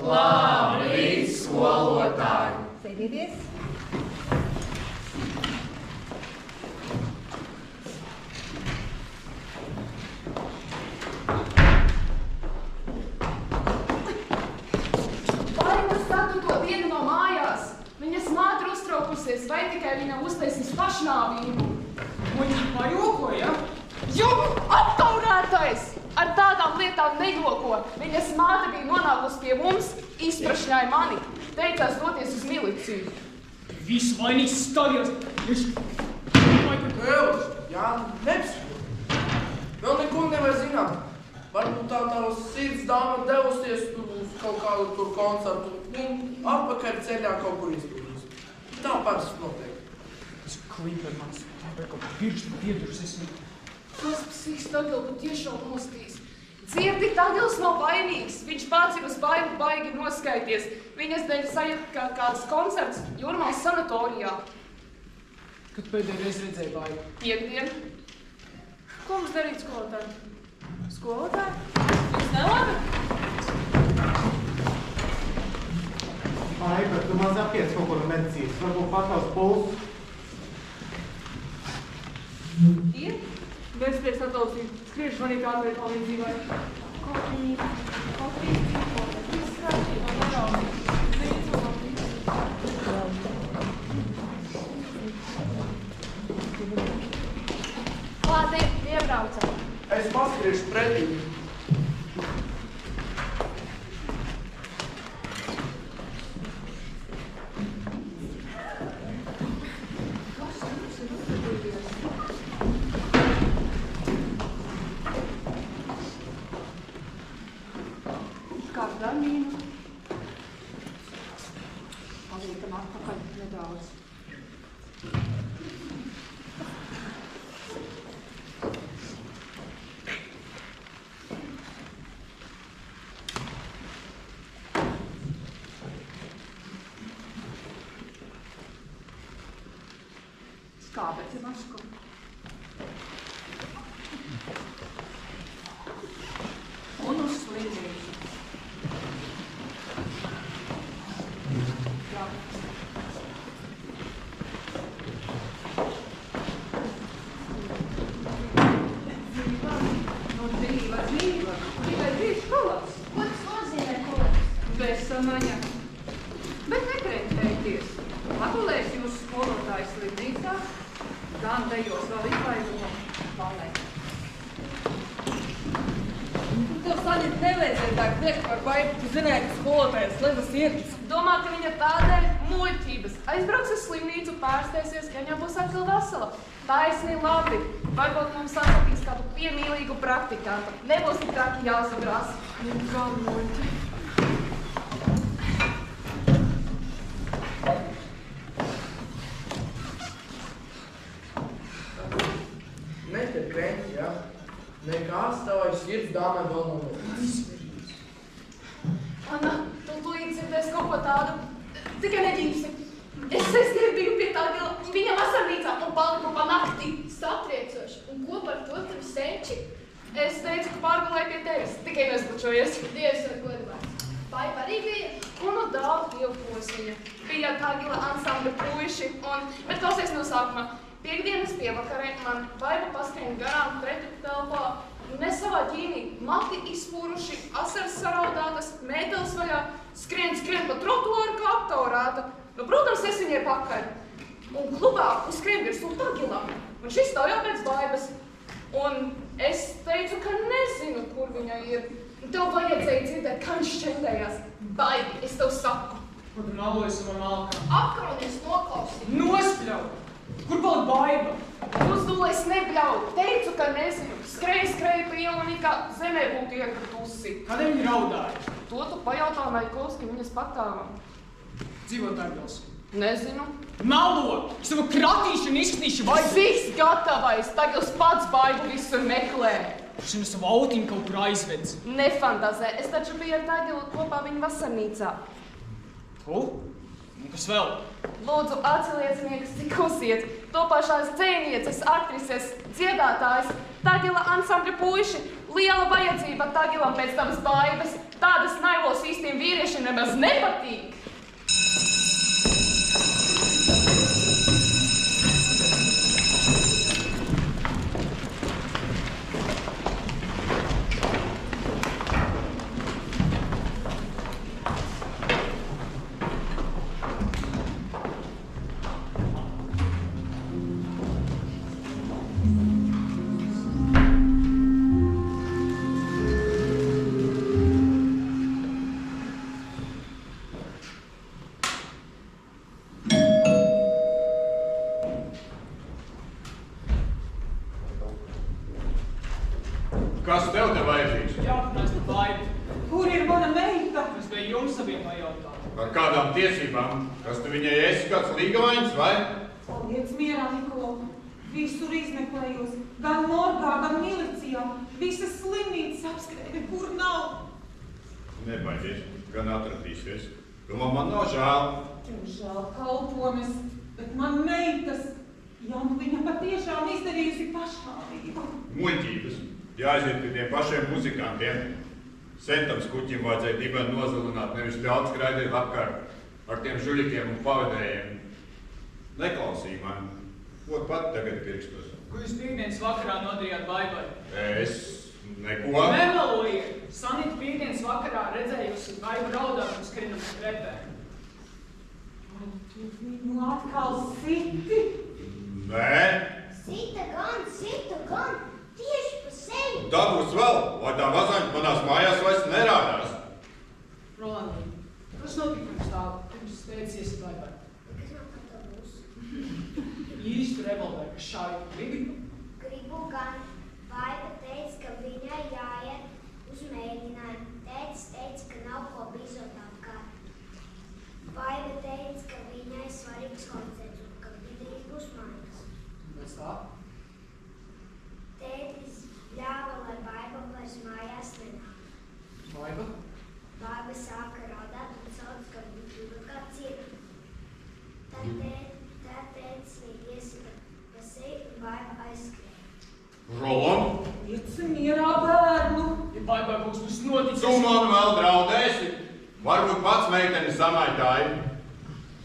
Speaker 5: Labrīt, skolotāji!
Speaker 6: Sēdieties!
Speaker 12: Vai tu statu to dienu no mājās? Viņas māte ir uztraukusies, vai tikai viņa uztaisīs pašnāvību?
Speaker 3: Muļķi, kā joko, ja?
Speaker 12: Jok, apkaunētais! Ar tādām lietām nejoko. Viņas māte bija nonākusi pie mums, izprašņāja mani. Teicās doties uz miliciju.
Speaker 3: Visu vainīgs Tagils. Viņš...
Speaker 5: Elž, jā, nepsakot. Vēl neko nevar zināt. Varbūt tā tavs sirds dāma devusies tur uz kaut kādu tur koncertu un atpakaļ ceļā kaut kur izturīs. Tā parasti notiek.
Speaker 3: Tas Klibermans, tā kaut kā pirkstu piedurus esmu.
Speaker 12: Tas psiks Tagila patiešām nostīs. Dzirdi, Tagils nav vainīgs. Viņš pats ir uz baigu baigi noskaities. Viņas dēļ sajūt kā kāds koncerts Jūrmāls sanatorijā.
Speaker 3: Kad pēdējo reizi redzēju baigu?
Speaker 12: Piektdien. Ko mums darīt, skolotāji? Skolotāji? Jūs nelabi?
Speaker 8: Ai, bet tu maz apies kaut ko no medicīnas. Varbūt pakaus pulsu.
Speaker 4: Ir? Nespējas atlausīt. Skriešu manī kādreiz palīdzībai.
Speaker 2: Kofī. Viss kārtībā, neraugi. Labi, iebraucam.
Speaker 5: Es paskriešu pretī.
Speaker 4: Paliekam atpakaļ nedaudz. Skābeci mašku. Un uz slimnīcu. Jā. Dzīva. Tikai 3 kolats.
Speaker 2: Ko tas nozīmē, kolēģis?
Speaker 4: Vesamaņa. Bet nekreņķējieties. Pagulēs jūsu skolotājs slimnīcā, gan tajos vēl izlaidumu balēt.
Speaker 12: Tev saņemt nevajadzēja tā kļiekt par baigu. Tu zināji, ka skolotājas slimas sirds. Domā, ka viņa tādēļ muļķības. Aizbrauks uz slimnīcu, pārstēsies, ka viņa būs atkal vesela. Taisnī labi. Varbūt mums atrakīs kādu piemīlīgu praktikantu. Nebūs tik traki jāsabrās. Kā muļķi.
Speaker 5: Neķer kreņķi, ja? Nekās tavai sirds dāmai vēl nav noticis.
Speaker 12: Anna, tu tūlīt dzirdēs kaut ko tādu. Tikai neģīsi. Es sestdien biju pie Tagila viņa vasarnīcā un paliku pa nakti.
Speaker 2: Satriecoši. Un ko par to tevi senči?
Speaker 12: Es teicu, ka pārgulēju pie tevis. Tikai nesbučojies.
Speaker 2: Dievs var godvārds. Baiba arī bija?
Speaker 12: Un nu daudz dievkos viņa. Bija Tagila ansambļa puiši un... Bet klausies no sākumā. Piektdienas pievakarē man Baiba paskrien garām pretu telpā. Mēs savā ķīnī mati izspūruši, asaras saraudātas, mēteles vaļā, skrien pa trotuāru kā aptaurāta. Nu, protams, es viņai pakaļ. Un klubā uzskrien virsū Tagilam. Un šis stāv jau pēc Baibas. Un es teicu, ka nezinu, kur viņa ir. Un tev vajadzēja dzirdēt, kā viņš šķendējās. Baibi, es tev saku.
Speaker 3: Ko tu maloji savā malkā?
Speaker 2: Apkronies noklausīt.
Speaker 3: Nospļauj! Kur vēl Baiba?
Speaker 12: Uzdulu es nebļauju. Teicu, ka nezinu. Skrēju pa ielu un it kā zemē būtu iekritusi.
Speaker 3: Kādēļ viņa raudāja?
Speaker 12: To tu pajautā Maikovski viņas patāvam.
Speaker 3: Dzīvo Tagils.
Speaker 12: Nezinu.
Speaker 3: Melo! Es tev kratīšu un izskatīšu Baibu.
Speaker 12: Viss gatavais. Tagad pats Baibu visur meklē.
Speaker 3: Viņš viņu savu autiņu kaut kur aizvedz.
Speaker 12: Nefantazē. Es taču biju ar Tagilu kopā viņa vasarnīcā.
Speaker 3: Tu? Un kas vēl?
Speaker 12: Lūdzu, atsiliecinieks, cik uziet. Topašās dzejnieces, aktrises, dziedātājs, Tagila ansambļa puiši. Liela vajadzība Tagilam pēc tavas Baibas. Tādas naivos īstiem vīriešiem nemaz nepatīk.
Speaker 13: Kas tev te vajadzīgs?
Speaker 3: Jāpatās par Baibu.
Speaker 4: Kur ir mana meita?
Speaker 3: Es biju jums abiem pajautāt.
Speaker 13: Par kādām tiesībām? Kas tu viņai esi, kāds līgavains, vai?
Speaker 16: Paliec mierā, Nikola. Visur izmeklējos. Gan morgā, gan milicijā. Visas slimnīcas apskrēja, nekur nav.
Speaker 13: Nebaidies, gan atradīsies. Domā, man nav žēl.
Speaker 16: Tev žēl kalpones, bet man meitas. Ja nu viņa patiešām izdarījusi pašnāvību.
Speaker 13: Muļķības. Jāaiziet pie tiem pašiem muzikantiem. Sentam skuķim vajadzēja dibeni nozalināt, nevis ļaut skraidīt apkārt ar tiem žuļikiem un pavadējiem. Neklausīja mani. Ko pat tagad pirkstos?
Speaker 3: Ko jūs piekdienas vakarā nodarījāt Baibai?
Speaker 13: Es neko.
Speaker 3: Nemelojiet! Sanita piekdienas vakarā redzējusi Baibu raudāt un skrienam uz trepēm.
Speaker 16: Vai tu viņu atkal siti?
Speaker 13: Nē.
Speaker 17: Sita gan, tieši pa seju.
Speaker 13: Tā būs vēl, lai tā mazaņa manās mājās vairs nerādās.
Speaker 3: Rolandi, kas notika pirms teicies Baibai?
Speaker 17: Kas man par to būs?
Speaker 3: Īstu revolveru, kas šāju gribi?
Speaker 17: Gribu gan. Baiba teica, ka viņai jāiet uz mēģinājumu. Teica, ka nav ko bizot apkārt. Baiba teica, ka viņai svarīgs koncerts un ka vidrīt būs maigas.
Speaker 3: Pēc tā?
Speaker 17: Tētis ļāva, lai Baiba vairs mājās nenāk.
Speaker 3: Baiba?
Speaker 17: Baiba sāka raudāt un sauc, ka viņa grib kā cieta. Tad tētis viņa iesita pa seju un Baiba aizskrēja.
Speaker 13: Roland?
Speaker 16: Ieci mierā, bērnu.
Speaker 3: Ja Baibai būs tas noticis...
Speaker 13: Tu man vēl draudēsi? Varbūt pats meiteni samaitāji.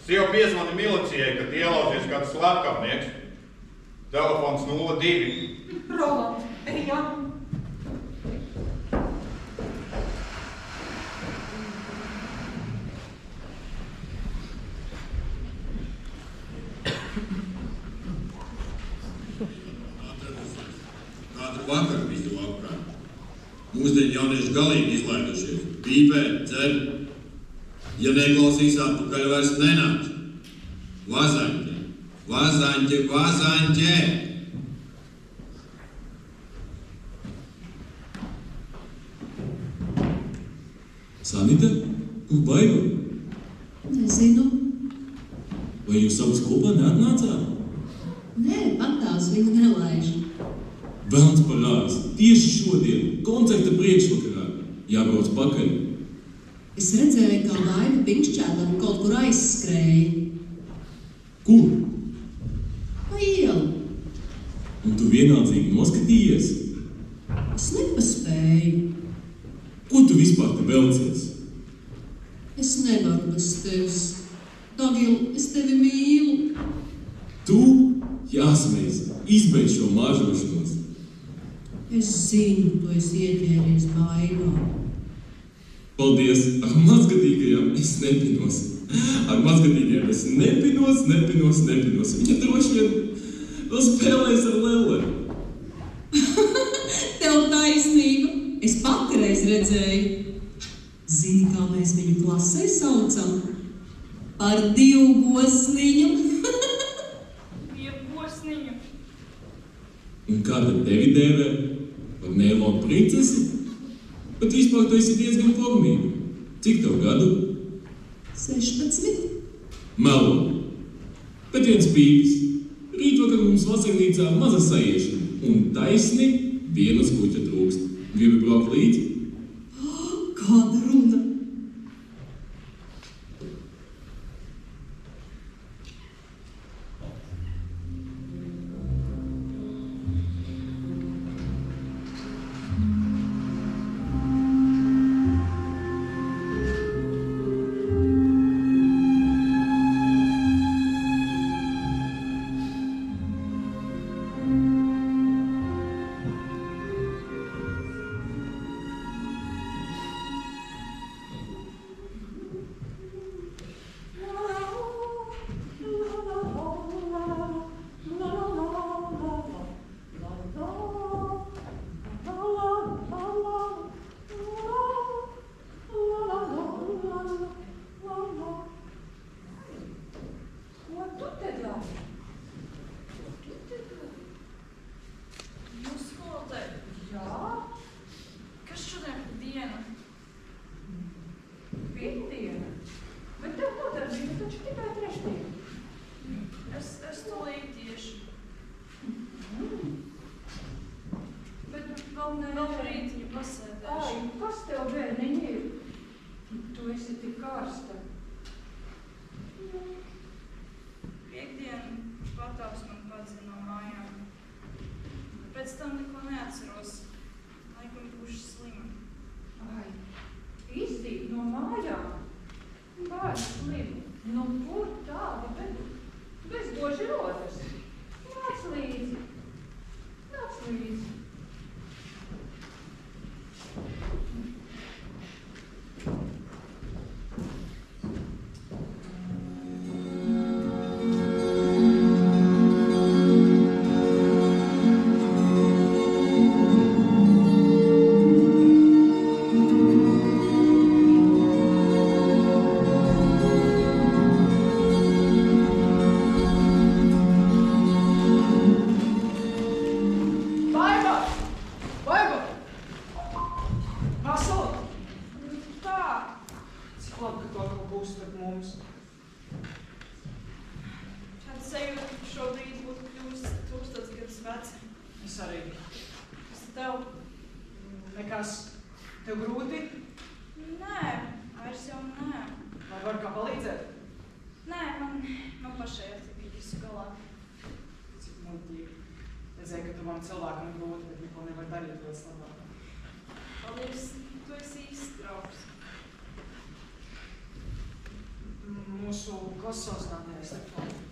Speaker 13: Es jau piezvani milicijai, kad ielauzies kāds slepkavnieks. Telefons 02.
Speaker 16: Roland, ejam.
Speaker 18: Katru vakaru visu apkārt. Mūsdienu jaunieši galīgi izlaidušies. Pīpē, cer. Ja neklausīs atpakaļ vairs nenāks. Vazaņķe, vazaņķe, vazaņķe!
Speaker 14: Sanita, kur Baiba?
Speaker 19: Nezinu.
Speaker 14: Vai jūs abas kopā neatnācāt?
Speaker 19: Nē, patās viņu nelaiž.
Speaker 14: Velns parāds, tieši šodien, koncerta priekšvakarā, jābrauc pakaļ.
Speaker 19: Es redzēju, kā Baiba pinkšķēdam kaut kur aizskrēja.
Speaker 14: Kur?
Speaker 19: Pa ielu.
Speaker 14: Un tu vienādzīgi noskatījies?
Speaker 19: Es nepaspēju.
Speaker 14: Ko tu vispār te velcies?
Speaker 19: Es nevaru bez tevis. Dagil, es tevi mīlu.
Speaker 14: Tu? Jāsmējas, izbeidz šo māžošanos.
Speaker 19: Es zinu, tu esi ieķēries Baibā.
Speaker 14: Paldies, ar mazgadīgajām es nepinos. Ar mazgadīgajām es nepinos. Viņa droši vien vēl spēlēs ar Lelleri.
Speaker 19: Tev taisnība. Es pati reiz redzēju. Zini, kā mēs viņu klasē saucam? Par divgosniņu.
Speaker 2: Dievgosniņu.
Speaker 14: Un kā tad tevi dēvē? Par Neilonu princesi? Bet vispār tu esi diezgan formīga. Cik tev gadu?
Speaker 19: 16.
Speaker 14: Melo. Bet viens pīpis. Rītvakar mums vasarnīcā maza sajiešana. Un taisni viena skuķa trūkst. Gribi braukt līdzi?
Speaker 19: Kāda runa?
Speaker 16: nē.
Speaker 10: No rītiņa pasēdēšu.
Speaker 16: Ai, kas tev, bērniņi, ir? Tu esi tik karsta.
Speaker 10: Piektdien Patāvs man padzina no mājām. Pēc tam neko neatceros. Laikam būšu slima.
Speaker 16: Ai, izdīt no mājām? Bērni slimi. Nu, kur tāda bezdoši rodas? Nāc līdzi. Nāc līdzi.
Speaker 3: Tev grūti?
Speaker 10: Nē, vairs jau nē.
Speaker 3: Vai var kā palīdzēt?
Speaker 10: Nē, man pašai ar tik visu galā.
Speaker 3: Cik muļķīgi. Redzēju, ka tu man cilvēkam grūti, bet neko nevar darīt lietas labāk.
Speaker 10: Paldies, tu esi īsts draugs.
Speaker 3: Mūsu klases sazināties telefonu.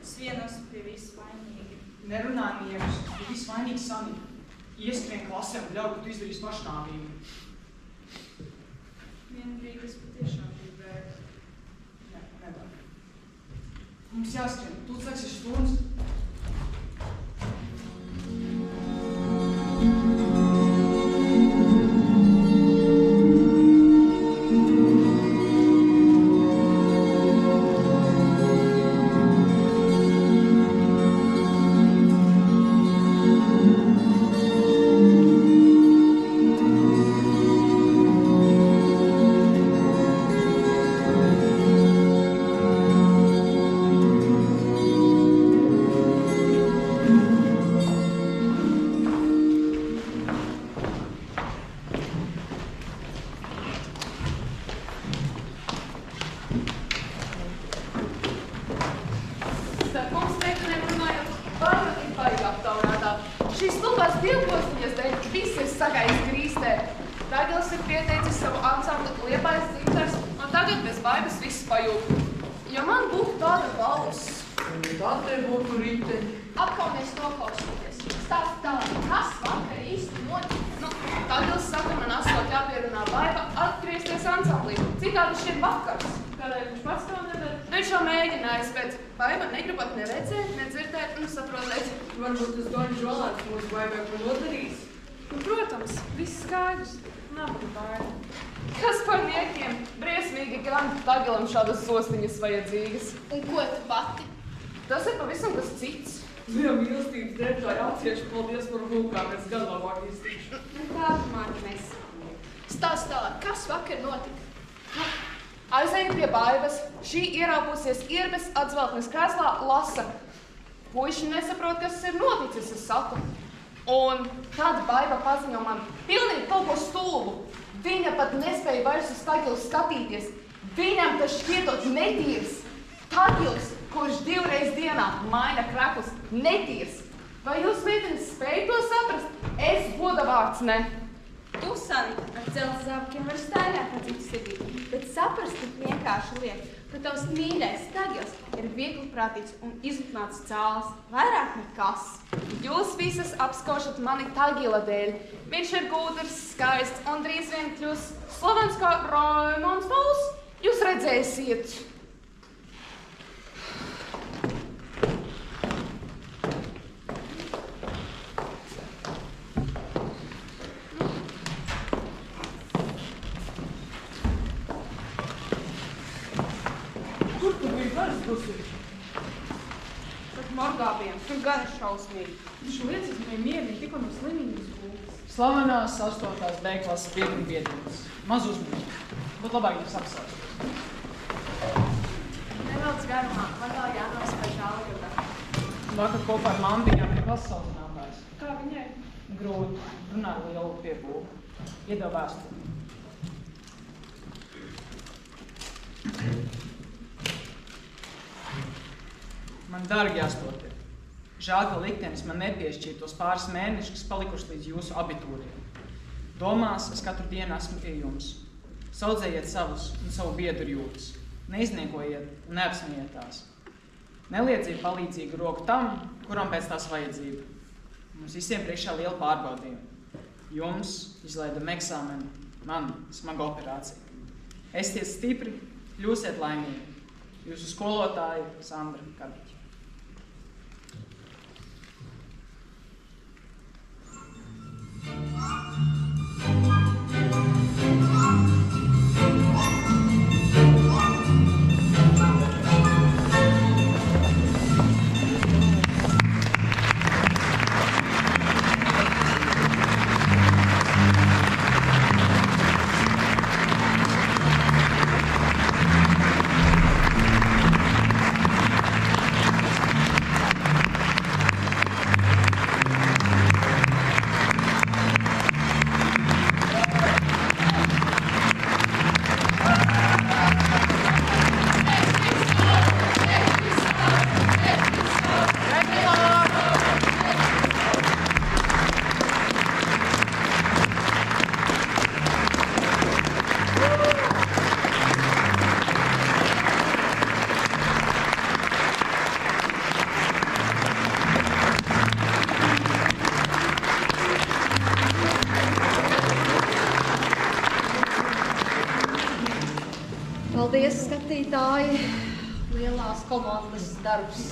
Speaker 10: Es vien esmu pie visu vainīgi.
Speaker 3: Nerunā niekus, pie visu vainīgi Sani. Ieskrien klasē un ļauj, ka tu izdarīsi pašnāvību.
Speaker 10: Vienu brīdi es patiešām gribēju.
Speaker 3: Nē, nevar. Mums jāskrien, tu liekas ir stundas.
Speaker 4: Varbūt tas Doņa Žolāns mūsu baigāk ko nodarīs?
Speaker 2: Nu, protams, viss skaidrs. Nav par baigi.
Speaker 12: Kas par niekiem? Briesmīgi gan Tagilam šādas sostiņas vajadzīgas.
Speaker 15: Un ko tu pati?
Speaker 12: Tas ir pavisam kas cits.
Speaker 4: Dieva mīlestības dēļ jācieši paldies par hulkām, es gan labāk iztīšu.
Speaker 15: Nu, kādu mani mēs? Stāst tālāk, kas vakar notika?
Speaker 12: Aizējam pie Baivas. Šī ierāpusies ierbes atzveltnes krēslā lasa. Puiši nesaprot, kas ir noticis, es saku. Un tad Baiva paziņo man pilnīgi kaut ko stulbu. Viņa pat nespēja vairs uz Tagilu skatīties. Viņam tas šķietot netīrs. Tagils, kurš 2 reizes dienā maina kreklus, netīrs. Vai jūs, meitenes, spēj to saprast? Es goda vārds ne.
Speaker 2: Tu, Sani, ar dzelzs zābakiem var staigāt pa citu sirdī, bet saprast tik vienkārši liek, ka tavs mīļais Tagils ir viegliprātīgs un izlutnāts cāls, vairāk nekas.
Speaker 12: Jūs visas apskaušat mani Tagila dēļ. Viņš ir gudrs, skaists un drīz vien kļūs slavens kā Raimonds Pauls. Jūs redzēsiet.
Speaker 4: Kur tu biji aizdusi?
Speaker 2: Tad morgābiem, tur gan ir šausmīgi.
Speaker 4: Viņš liecis viņai mierīgi tikko no slimības gultas.
Speaker 3: Slavenās 8. B klases biedrības. Maz uzmanīgi. Būtu labāk jūs apsāst.
Speaker 2: Nevelc garumā, man vēl jānospēj Algirdā.
Speaker 3: Vakar kopā ar mammu bijām pie klases sazinātājs.
Speaker 2: Kā viņai?
Speaker 3: grūti, runāt lielu piebūvu. Iedod vēstuli. Man dārgi astotie, žēl, ka liktenis man nepiešķīra tos pāris mēnešus, kas palikuši līdz jūsu abitūriem. Domās es katru dienu esmu pie jums. Saudzējiet savus un savu biedru jūtas. Neizniekojiet un neapsmiejiet tās. Neliedziet palīdzīgu roku tam, kuram pēc tās vajadzība. Mums visiem priekšā liela pārbaudījuma. Jums izlaidam eksāmenu, man smaga operācija. Esiet stipri, kļūsiet laimīgi. Jūsu skolotāja Sandra Kabiķa.
Speaker 1: Paldies, skatītāji! Lielās komandas darbs.